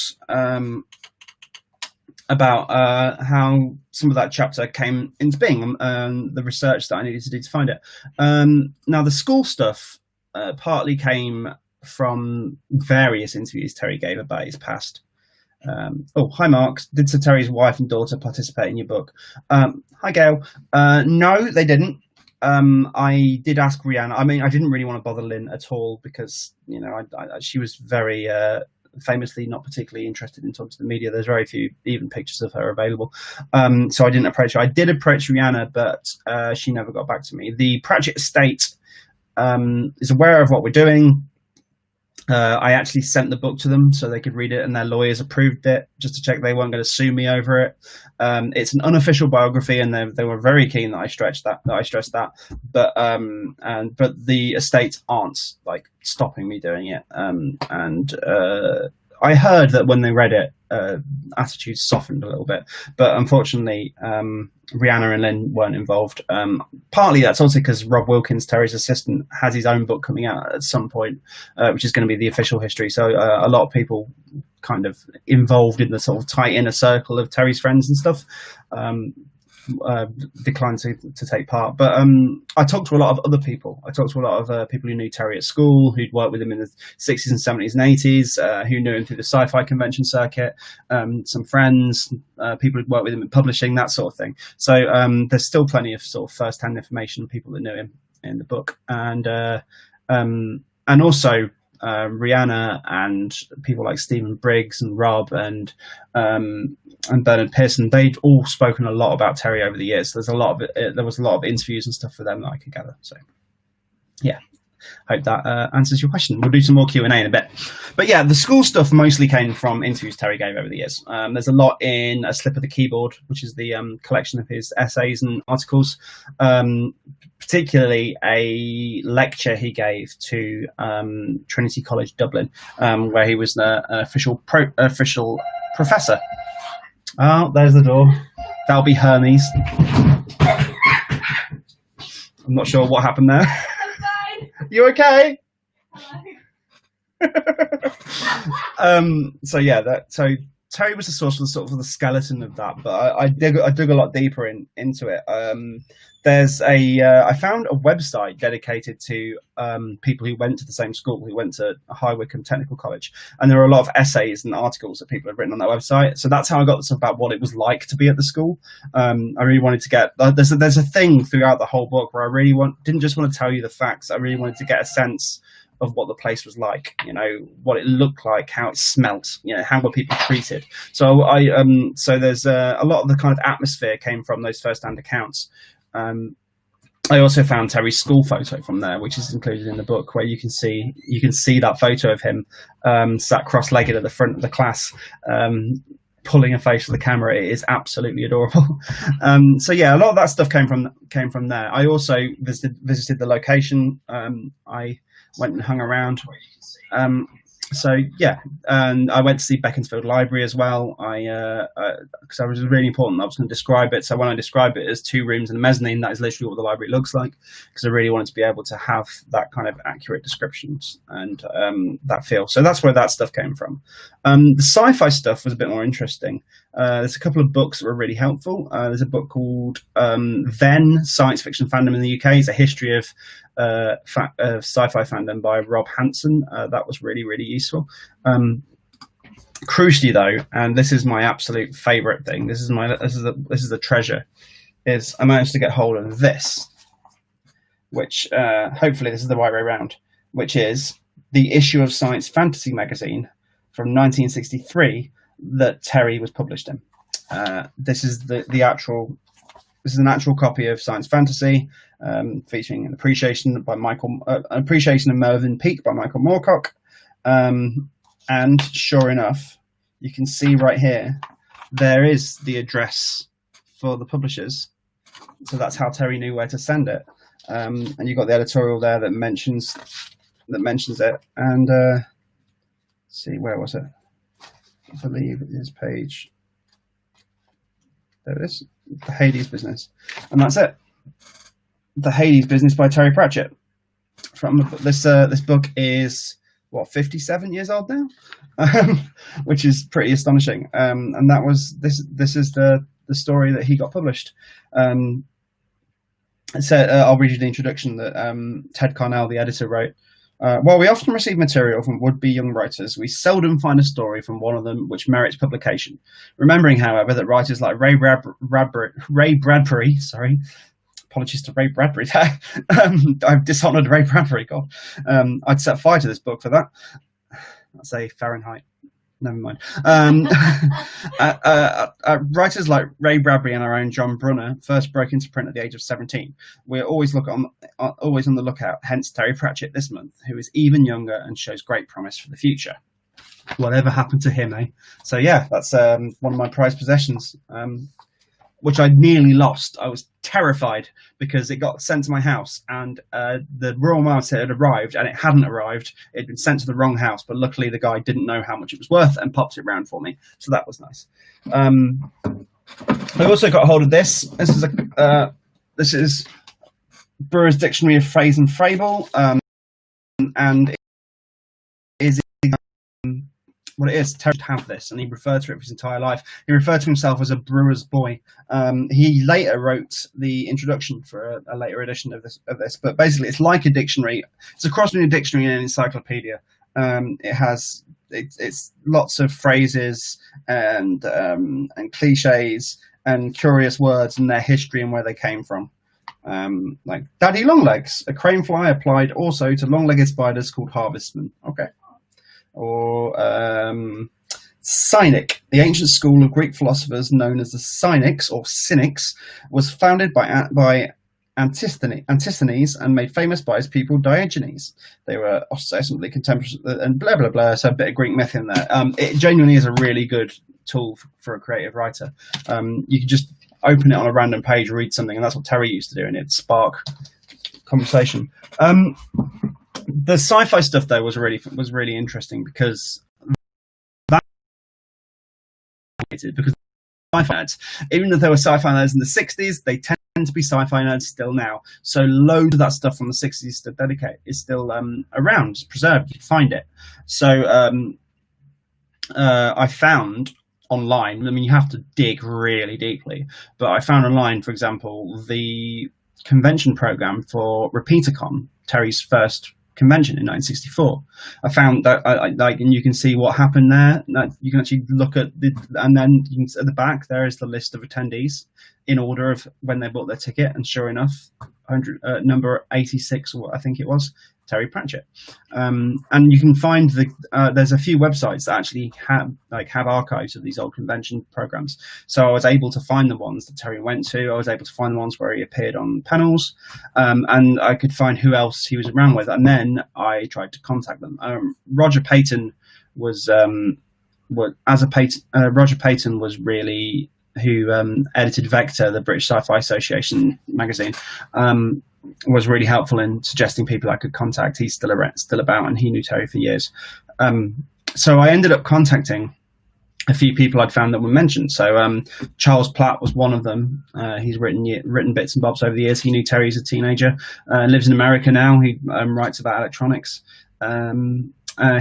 how some of that chapter came into being, the research that I needed to do to find it. Now, the school stuff partly came from various interviews Terry gave about his past. Oh, hi, Mark. Did Sir Terry's wife and daughter participate in your book? Hi, Gail. No, they didn't. I did ask Rihanna. I mean, I didn't really want to bother Lynn at all because, you know, she was very famously not particularly interested in talking to the media. There's very few even pictures of her available. So I didn't approach her. I did approach Rihanna, but she never got back to me. The Pratchett estate is aware of what we're doing. I actually sent the book to them so they could read it, and their lawyers approved it just to check they weren't going to sue me over it. It's an unofficial biography, and they were very keen that I stressed that. But the estates aren't like stopping me doing it. I heard that when they read it, attitudes softened a little bit, but unfortunately, Rihanna and Lynn weren't involved. Partly that's also because Rob Wilkins, Terry's assistant, has his own book coming out at some point, which is going to be the official history. So a lot of people kind of involved in the sort of tight inner circle of Terry's friends and stuff declined to take part. But I talked to a lot of other people. I talked to a lot of people who knew Terry at school, who'd worked with him in the 60s and 70s and 80s, who knew him through the sci-fi convention circuit, some friends, people who'd worked with him in publishing, that sort of thing. So there's still plenty of sort of first-hand information of people that knew him in the book. And also Rihanna and people like Stephen Briggs and Rob and Bernard Pearson, they'd all spoken a lot about Terry over the years. There was a lot of interviews and stuff for them that I could gather. So yeah, hope that answers your question. We'll do some more Q&A in a bit. But yeah, the school stuff mostly came from interviews Terry gave over the years. There's a lot in A Slip of the Keyboard, which is the collection of his essays and articles, particularly a lecture he gave to Trinity College Dublin, where he was an official professor. Oh, there's the door. That'll be Hermes. I'm not sure what happened there. You okay? So yeah, so Terry was the source of the skeleton of that, but I dug a lot deeper into it. I found a website dedicated to people who went to the same school, who went to High Wycombe Technical College, and there are a lot of essays and articles that people have written on that website. So that's how I got stuff about what it was like to be at the school. I really wanted to get there's a thing throughout the whole book where I really didn't just want to tell you the facts. I really wanted to get a sense of what the place was like, you know, what it looked like, how it smelt, you know, how were people treated. So so there's a lot of the kind of atmosphere came from those first-hand accounts. I also found Terry's school photo from there, which is included in the book, where you can see that photo of him sat cross-legged at the front of the class, pulling a face for the camera. It is absolutely adorable. So yeah, a lot of that stuff came from there. I also visited the location. I went and hung around. So yeah, and I went to see Beaconsfield Library as well. Because it was really important I was going to describe it. So when I describe it as 2 rooms and a mezzanine, that is literally what the library looks like, because I really wanted to be able to have that kind of accurate descriptions and that feel. So that's where that stuff came from. The sci-fi stuff was a bit more interesting. There's a couple of books that were really helpful. There's a book called Then, Science Fiction Fandom in the UK. It's a history of sci-fi fandom by Rob Hanson. That was really, really useful. Crucially though, and this is my absolute favorite thing, this is the treasure, is I managed to get hold of this, which hopefully this is the right way around, which is the issue of Science Fantasy magazine from 1963 that Terry was published in. This is an actual copy of Science Fantasy, featuring an appreciation of Mervyn Peake by Michael Moorcock. And sure enough, you can see right here, there is the address for the publishers. So that's how Terry knew where to send it. And you've got the editorial there that mentions it. And see, where was it? I believe it is page. There it is. The Hades Business, and that's it. The Hades Business by Terry Pratchett. From this book is 57 years old now, which is pretty astonishing. And that was this is the story that he got published. So I'll read you the introduction that Ted Carnell, the editor, wrote. While we often receive material from would-be young writers, we seldom find a story from one of them which merits publication. Remembering, however, that writers like Ray Bradbury, sorry, apologies to Ray Bradbury there, I've dishonoured Ray Bradbury, God. I'd set fire to this book for that. That's a Fahrenheit. Never mind. Writers like Ray Bradbury and our own John Brunner first broke into print at the age of 17. We're always on the lookout, hence Terry Pratchett this month, who is even younger and shows great promise for the future. Whatever happened to him, eh? So yeah, that's one of my prized possessions, which I nearly lost. I was terrified because it got sent to my house, and the Royal Mail said it had arrived, and it hadn't arrived. It had been sent to the wrong house, but luckily the guy didn't know how much it was worth and popped it round for me. So that was nice. I also got a hold of this. This is Brewer's Dictionary of Phrase and Fable, and it is what it is. Terry should have this, and he referred to it for his entire life. He referred to himself as a brewer's boy. He later wrote the introduction for a later edition of this. But basically, it's like a dictionary. It's a cross between a dictionary and an encyclopedia. It's lots of phrases and cliches and curious words and their history and where they came from. Like Daddy Longlegs, a crane fly applied also to long-legged spiders called harvestmen. Okay. Or Cynic, the ancient school of Greek philosophers known as the Cynics or Cynics, was founded by Antisthenes and made famous by his pupil Diogenes. They were ostensibly contemporaries and blah blah blah. So a bit of Greek myth in there. It genuinely is a really good tool for a creative writer. You can just open it on a random page, read something, and that's what Terry used to do, and it'd spark conversation. The sci-fi stuff though was really interesting because sci-fi nerds, even if there were sci-fi nerds in the 60s, they tend to be sci-fi nerds still now. So loads of that stuff from the 60s is still around, preserved. You can find it. So I found online. I mean, you have to dig really deeply, but I found online, for example, the convention program for RepeaterCon, Terry's first convention in 1964. I found that and you can see what happened there. You can actually look at and then you can, at the back there is the list of attendees in order of when they bought their ticket, and sure enough, number 86, or I think it was, Terry Pratchett. And you can find there's a few websites that actually have archives of these old convention programs. So I was able to find the ones that Terry went to. I was able to find the ones where he appeared on panels, and I could find who else he was around with. And then I tried to contact them. Roger Payton was Roger Payton was really who edited Vector, the British Sci-Fi Association magazine. Was really helpful in suggesting people I could contact. He's still about, and he knew Terry for years. So I ended up contacting a few people I'd found that were mentioned. So Charles Platt was one of them. He's written bits and bobs over the years. He knew Terry as a teenager. Lives in America now. He writes about electronics.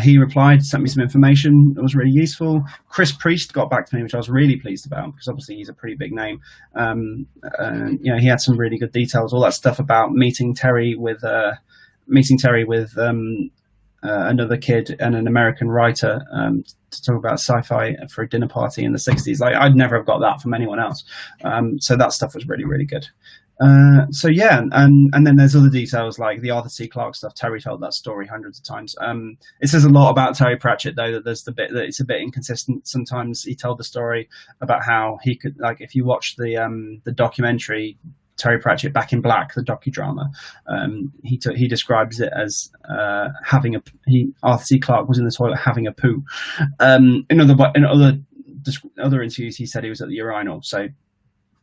He replied, sent me some information that was really useful. Chris Priest got back to me, which I was really pleased about, because obviously he's a pretty big name. He had some really good details, all that stuff about meeting Terry with another kid and an American writer to talk about sci-fi for a dinner party in the 60s. Like, I'd never have got that from anyone else. So that stuff was really, really good. And then there's other details like the Arthur C. Clarke stuff. Terry told that story hundreds of times. It says a lot about Terry Pratchett, though, that there's the bit that it's a bit inconsistent. Sometimes he told the story about how he could, like, if you watch the documentary Terry Pratchett Back in Black, the docudrama, he describes it as Arthur C. Clarke was in the toilet having a poo. In other interviews, he said he was at the urinal. So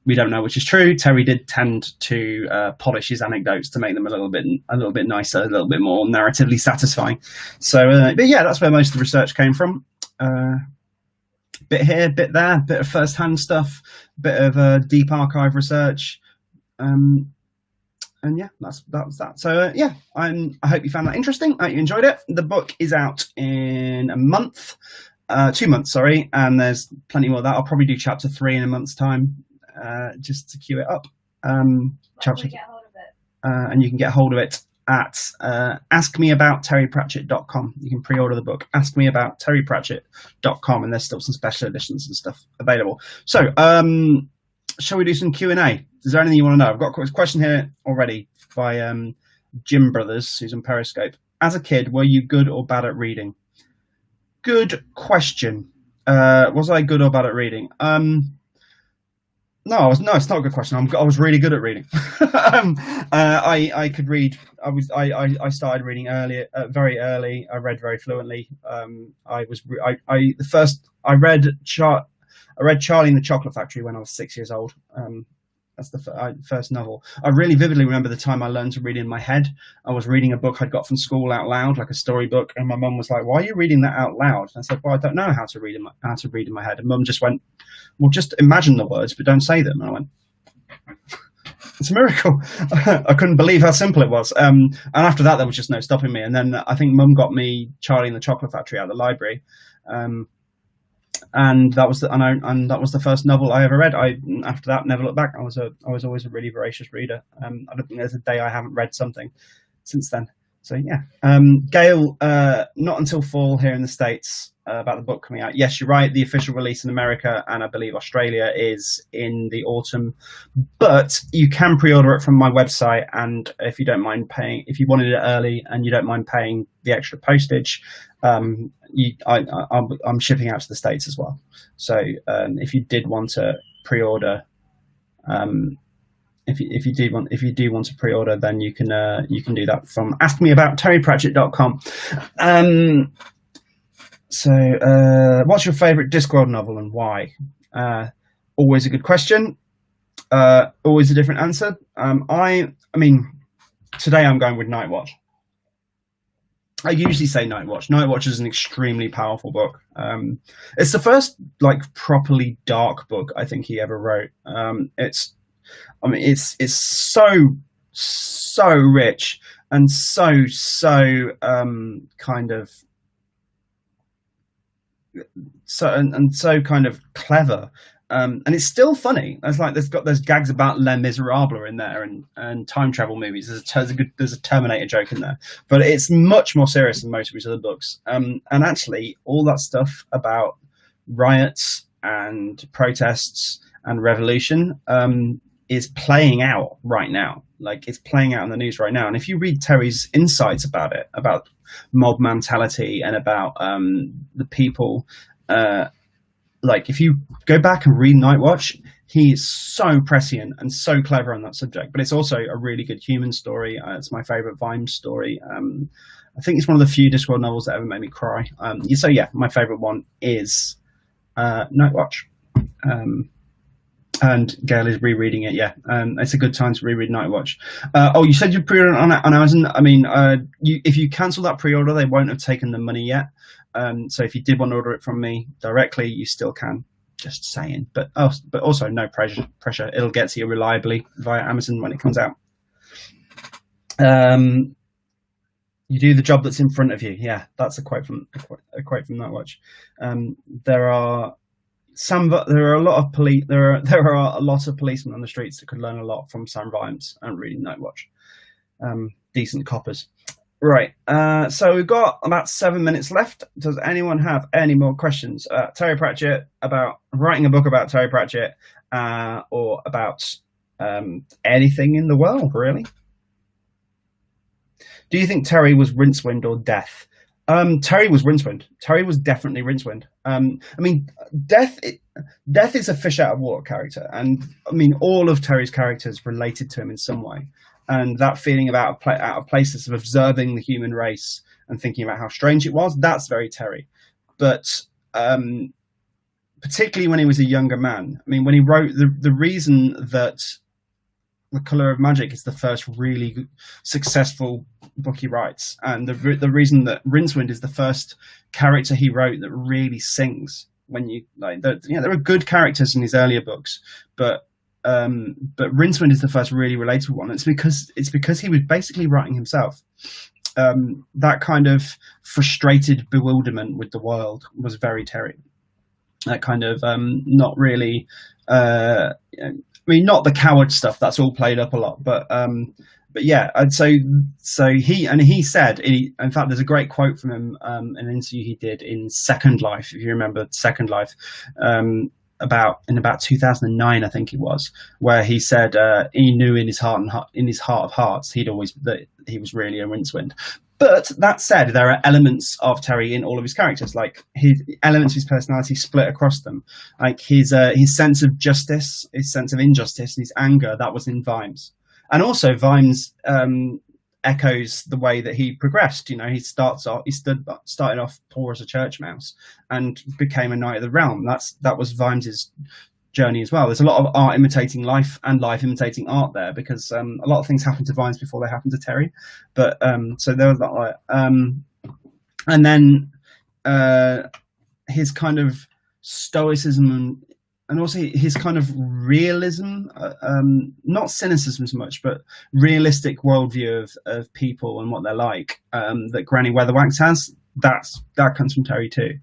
we don't know which is true. Terry did tend to polish his anecdotes to make them a little bit nicer, a little bit more narratively satisfying. So, but yeah, that's where most of the research came from. bit here, bit there, bit of first-hand stuff, bit of deep archive research. And yeah, that's that. So yeah, I hope you found that interesting. I hope you enjoyed it. The book is out in a month, 2 months, sorry, and there's plenty more of that. I'll probably do chapter 3 in a month's time, just to queue it up. Chapter, get hold of it? And you can get hold of it at askmeaboutterrypratchett.com. You can pre-order the book, askmeaboutterrypratchett.com, and there's still some special editions and stuff available. So, shall we do some Q&A? Is there anything you want to know? I've got a question here already by Jim Brothers, who's on Periscope. As a kid, were you good or bad at reading? Good question. Was I good or bad at reading? No, it's not a good question. I was really good at reading. I could read. I started reading early, very early. I read very fluently. I read Charlie and the Chocolate Factory when I was 6 years old. That's the first novel. I really vividly remember the time I learned to read in my head. I was reading a book I'd got from school out loud, like a storybook, and my mum was like, "Why are you reading that out loud?" And I said, "Well, I don't know how to read in my head." And mum just went, "Well, just imagine the words, but don't say them." And I went, "It's a miracle." I couldn't believe how simple it was. And after that, there was just no stopping me. And then I think mum got me Charlie and the Chocolate Factory out of the library. And that was the first novel I ever read. After that, never looked back. I was always a really voracious reader. I don't think there's a day I haven't read something since then. So yeah, Gail, not until fall here in the States about the book coming out. Yes, you're right. The official release in America and I believe Australia is in the autumn, but you can pre-order it from my website. And if you don't mind paying, if you wanted it early and you don't mind paying the extra postage, I'm shipping out to the States as well. So if you did want to pre-order, if you do want to pre-order, then you can do that from askmeaboutterrypratchett.com. So what's your favorite Discworld novel and why? Always a good question. Always a different answer. I mean, today I'm going with Nightwatch. I usually say Nightwatch. Nightwatch is an extremely powerful book. It's the first properly dark book I think he ever wrote. It's so rich and so kind of clever. And it's still funny. There's gags about Les Miserables in there and time travel movies. There's a Terminator joke in there, but it's much more serious than most of his other books. And actually, all that stuff about riots and protests and revolution is playing out right now. It's playing out in the news right now. And if you read Terry's insights about it, about mob mentality and about the people. If you go back and read Nightwatch, he is so prescient and so clever on that subject. But it's also a really good human story. It's my favorite Vimes story. I think it's one of the few Discworld novels that ever made me cry. So yeah, my favorite one is Nightwatch. And Gail is rereading it. Yeah, it's a good time to reread Nightwatch. You said you pre-ordered on Amazon. I mean, if you cancel that pre-order, they won't have taken the money yet. So if you did want to order it from me directly, you still can. Just saying. But also no pressure. It'll get to you reliably via Amazon when it comes out. You do the job that's in front of you. Yeah, that's a quote from Nightwatch. There are a lot of policemen on the streets that could learn a lot from Sam Vimes and reading Nightwatch. Decent coppers. Right, so we've got about 7 minutes left. Does anyone have any more questions? Terry Pratchett, about writing a book about Terry Pratchett, or about anything in the world, really? Do you think Terry was Rincewind or Death? Terry was Rincewind. Terry was definitely Rincewind. I mean, Death is a fish out of water character, and I mean, all of Terry's characters related to him in some way. And that feeling of out of places, of observing the human race and thinking about how strange it was, that's very Terry. But particularly when he was a younger man, I mean, when he wrote, the reason that The Colour of Magic is the first really successful book he writes, and the reason that Rincewind is the first character he wrote that really sings when you like, there are good characters in his earlier books, but Rincewind is the first really relatable one. It's because he was basically writing himself. That kind of frustrated bewilderment with the world was very Terry. That kind of not really. I mean, not the coward stuff. That's all played up a lot, but yeah, I'd say so. He said, in fact, there's a great quote from him in an interview he did in Second Life, if you remember Second Life, about 2009, I think it was, where he said he knew in his heart of hearts that he was really a Rincewind. But that said, there are elements of Terry in all of his characters, like his elements of his personality split across them, like his sense of justice, his sense of injustice, and his anger. That was in Vimes, and also Vimes echoes the way that he progressed. You know, he started off poor as a church mouse and became a knight of the realm. That was Vimes's journey as well. There's a lot of art imitating life and life imitating art there, because a lot of things happened to Vimes before they happened to Terry. But so there was that. And then his kind of stoicism and also his kind of realism, not cynicism so much, but realistic worldview of people and what they're like, that Granny Weatherwax has. That comes from Terry too.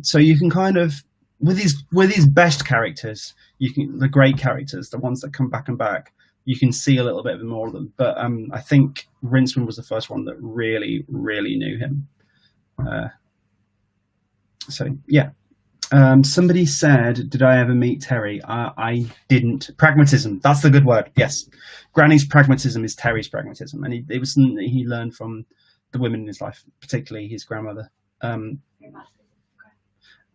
So you can kind of, with his best characters, the great characters, the ones that come back and back, you can see a little bit more of them. But I think Rincewind was the first one that really, really knew him. So yeah. Somebody said, did I ever meet Terry? I didn't. Pragmatism, that's the good word. Yes. Granny's pragmatism is Terry's pragmatism. And it was something that he learned from the women in his life, particularly his grandmother.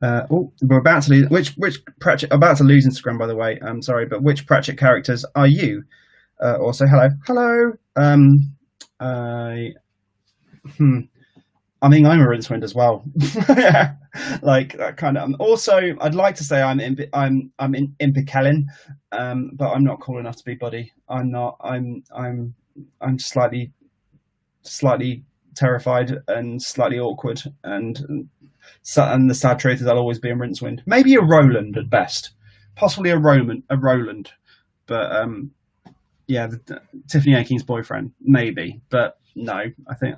We're about to lose which Pratchett. About to lose Instagram, by the way. I'm sorry, but which Pratchett characters are you? Also, hello. I mean, I'm a Rincewind as well. Yeah, like that kind of. Also, I'd like to say I'm Impicellin, but I'm not cool enough to be Buddy. I'm not. I'm slightly terrified and slightly awkward, and the sad truth is I'll always be a Rincewind. Maybe a Roland at best, possibly a Roland, but yeah, Tiffany Aiking's boyfriend, maybe, but no, I mean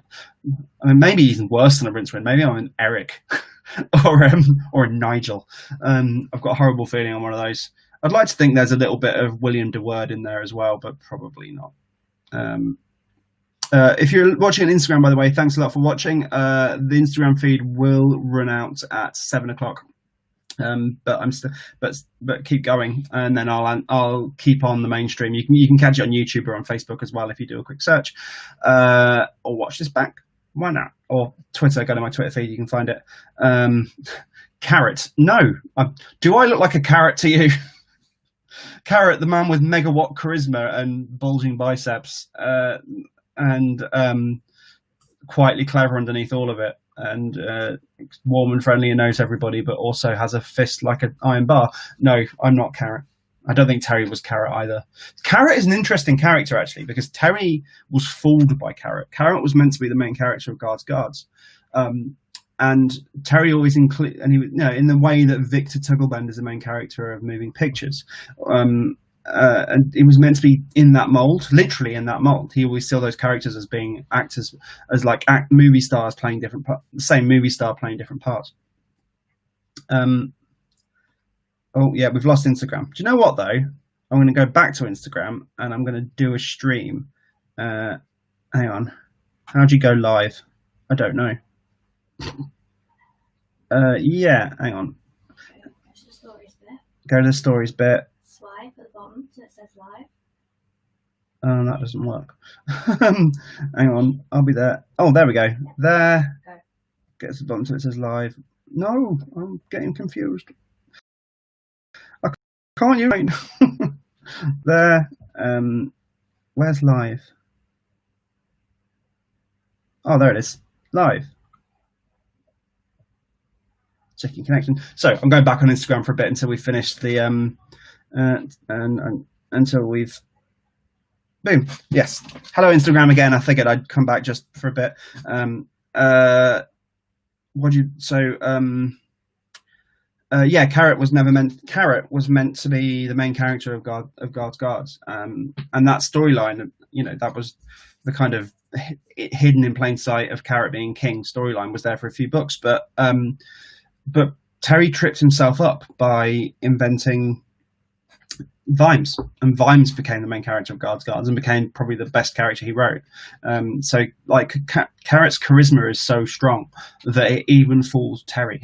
maybe even worse than a Rincewind. Maybe I'm an Eric or a Nigel. I've got a horrible feeling I'm one of those. I'd like to think there's a little bit of William de Word in there as well, but probably not. If you're watching on Instagram, by the way, thanks a lot for watching. The Instagram feed will run out at 7:00. But keep going, and then I'll keep on the mainstream. You can catch it on YouTube or on Facebook as well if you do a quick search, or watch this back. Why not? Or Twitter. Go to my Twitter feed. You can find it. Carrot. No. Do I look like a carrot to you? Carrot, the man with megawatt charisma and bulging biceps, and quietly clever underneath all of it, and warm and friendly and knows everybody, but also has a fist like an iron bar. No, I'm not Carrot. I don't think Terry was Carrot either. Carrot is an interesting character, actually, because Terry was fooled by Carrot. Carrot was meant to be the main character of Guards. And Terry always in the way that Victor Tugglebend is the main character of Moving Pictures. And it was meant to be in that mold, literally in that mold. He always saw those characters as being actors, as like movie stars playing different parts, the same movie star playing different parts. Oh yeah, we've lost Instagram. Do you know what though? I'm going to go back to Instagram and I'm going to do a stream. Hang on. How do you go live? I don't know. Yeah, hang on. Go to the stories bit. Swipe at the bottom so it says live. Oh, that doesn't work. Hang on, I'll be there. Oh, there we go. There. Go. Get to the bottom so it says live. No, I'm getting confused. Can't you? There. Where's live? Oh, there it is. Live. Checking connection. So I'm going back on Instagram for a bit until we finish the and until we've boom. Yes. Hello Instagram again. I figured I'd come back just for a bit. yeah, Carrot was never meant. Carrot was meant to be the main character of God's Guards, and that storyline, that was the kind of hidden in plain sight of Carrot being king storyline was there for a few books, but Terry tripped himself up by inventing Vimes, and Vimes became the main character of Guards and became probably the best character he wrote. So like Carrot's charisma is so strong that it even fools Terry.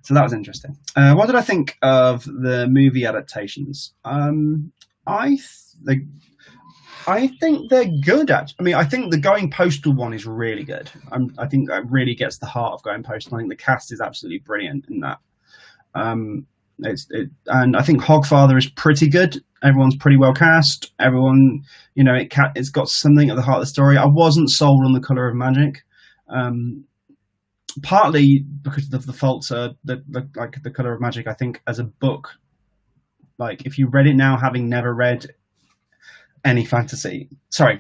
So that was interesting. What did I think of the movie adaptations? I think they're good. I think the Going Postal one is really good. I think that really gets the heart of Going Postal. I think the cast is absolutely brilliant in that. And I think Hogfather is pretty good. Everyone's pretty well cast. Everyone, it's got something at the heart of the story. I wasn't sold on The Colour of Magic. Partly because of the faults are like The Colour of Magic, I think as a book, like if you read it now having never read any fantasy, if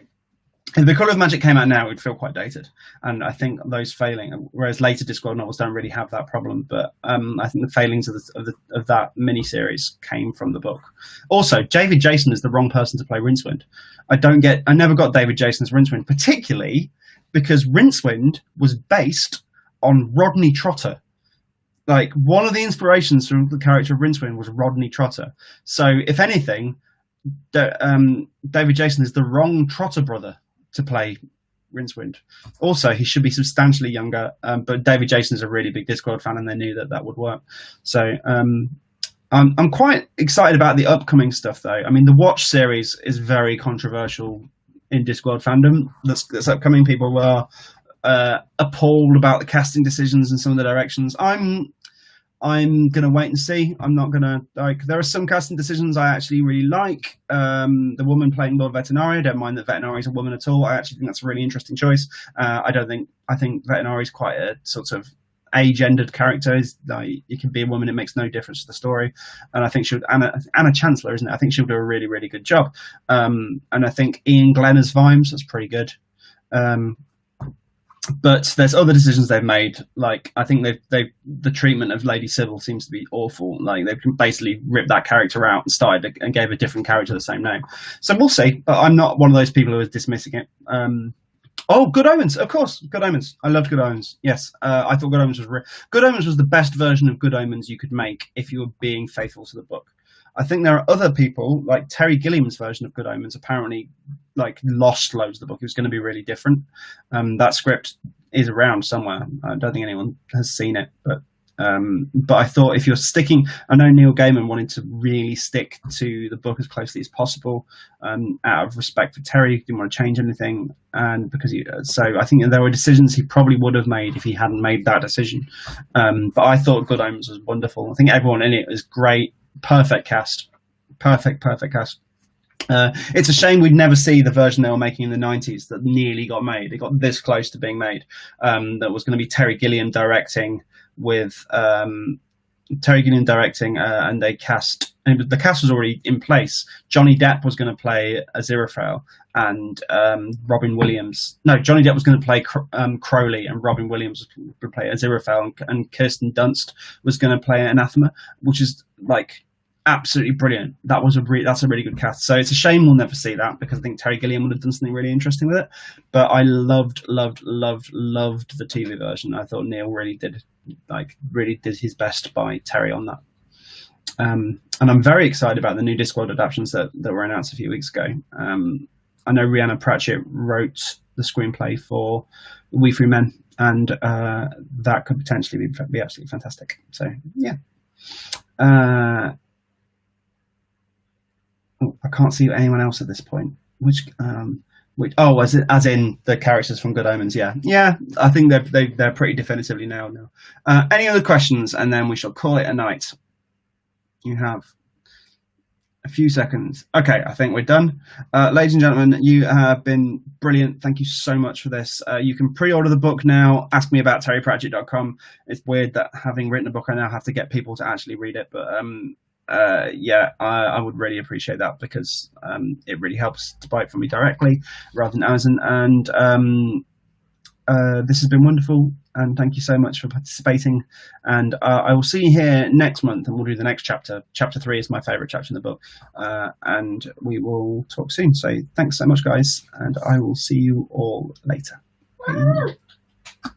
The Colour of Magic came out now, it would feel quite dated, and I think those failing, whereas later Discworld novels don't really have that problem, but I think the failings of that miniseries came from the book. Also, David Jason is the wrong person to play Rincewind. I never got David Jason's Rincewind, particularly because Rincewind was based on Rodney Trotter. Like, one of the inspirations from the character of Rincewind was Rodney Trotter. So, if anything, David Jason is the wrong Trotter brother to play Rincewind. Also, he should be substantially younger, but David Jason is a really big Discworld fan, and they knew that would work. So, I'm quite excited about the upcoming stuff, though. I mean, the Watch series is very controversial in Discworld fandom. That's upcoming. People were appalled about the casting decisions and some of the directions. I'm gonna wait and see. I'm not gonna there are some casting decisions I actually really like. The woman playing Lord Vetinari, I don't mind that Vetinari is a woman at all. I actually think that's a really interesting choice. I think Vetinari is quite a sort of agendered character. You can be a woman, it makes no difference to the story. And I think Anna Chancellor, isn't it? I think she'll do a really, really good job. And I think Ian Glenn as Vimes, that's pretty good. But there's other decisions they've made. Like, I think the treatment of Lady Sybil seems to be awful. Like, they've basically ripped that character out and gave a different character the same name. So we'll see. But I'm not one of those people who is dismissing it. Good Omens, of course. Good Omens. I loved Good Omens. Yes, I thought Good Omens Good Omens was the best version of Good Omens you could make if you were being faithful to the book. I think there are other people, like Terry Gilliam's version of Good Omens, apparently lost loads of the book. It was going to be really different. That script is around somewhere. I don't think anyone has seen it, but I thought if you're sticking, I know Neil Gaiman wanted to really stick to the book as closely as possible, out of respect for Terry. He didn't want to change anything, and so I think there were decisions he probably would have made if he hadn't made that decision. But I thought Good Omens was wonderful. I think everyone in it was great. Perfect cast. Perfect cast. It's a shame we'd never see the version they were making in the 90s that nearly got made. It got this close to being made. That was going to be Terry Gilliam directing and they cast, and the cast was already in place. Johnny Depp was going to play Aziraphale, and Johnny Depp was going to play Crowley, and Robin Williams was going to play Aziraphale, and Kirsten Dunst was going to play Anathema, which is absolutely brilliant. That's a really good cast. So it's a shame we'll never see that, because I think Terry Gilliam would have done something really interesting with it. But I loved the TV version. I thought Neil really did his best by Terry on that. And I'm very excited about the new Discworld adaptations that were announced a few weeks ago. I know Rhianna Pratchett wrote the screenplay for We Free Men, and that could potentially be absolutely fantastic. So yeah. I can't see anyone else at this point. As in the characters from Good Omens. Yeah. I think they're pretty definitively nailed now. Any other questions, and then we shall call it a night. You have a few seconds. Okay, I think we're done. Ladies and gentlemen, you have been brilliant. Thank you so much for this. You can pre-order the book now. AskMeAboutTerryPratchett.com. It's weird that having written a book, I now have to get people to actually read it, but I would really appreciate that, because it really helps to buy it from me directly rather than Amazon. And this has been wonderful, and thank you so much for participating. And I will see you here next month, and we'll do the next chapter. Chapter 3 is my favourite chapter in the book, and we will talk soon. So thanks so much, guys, and I will see you all later. Bye.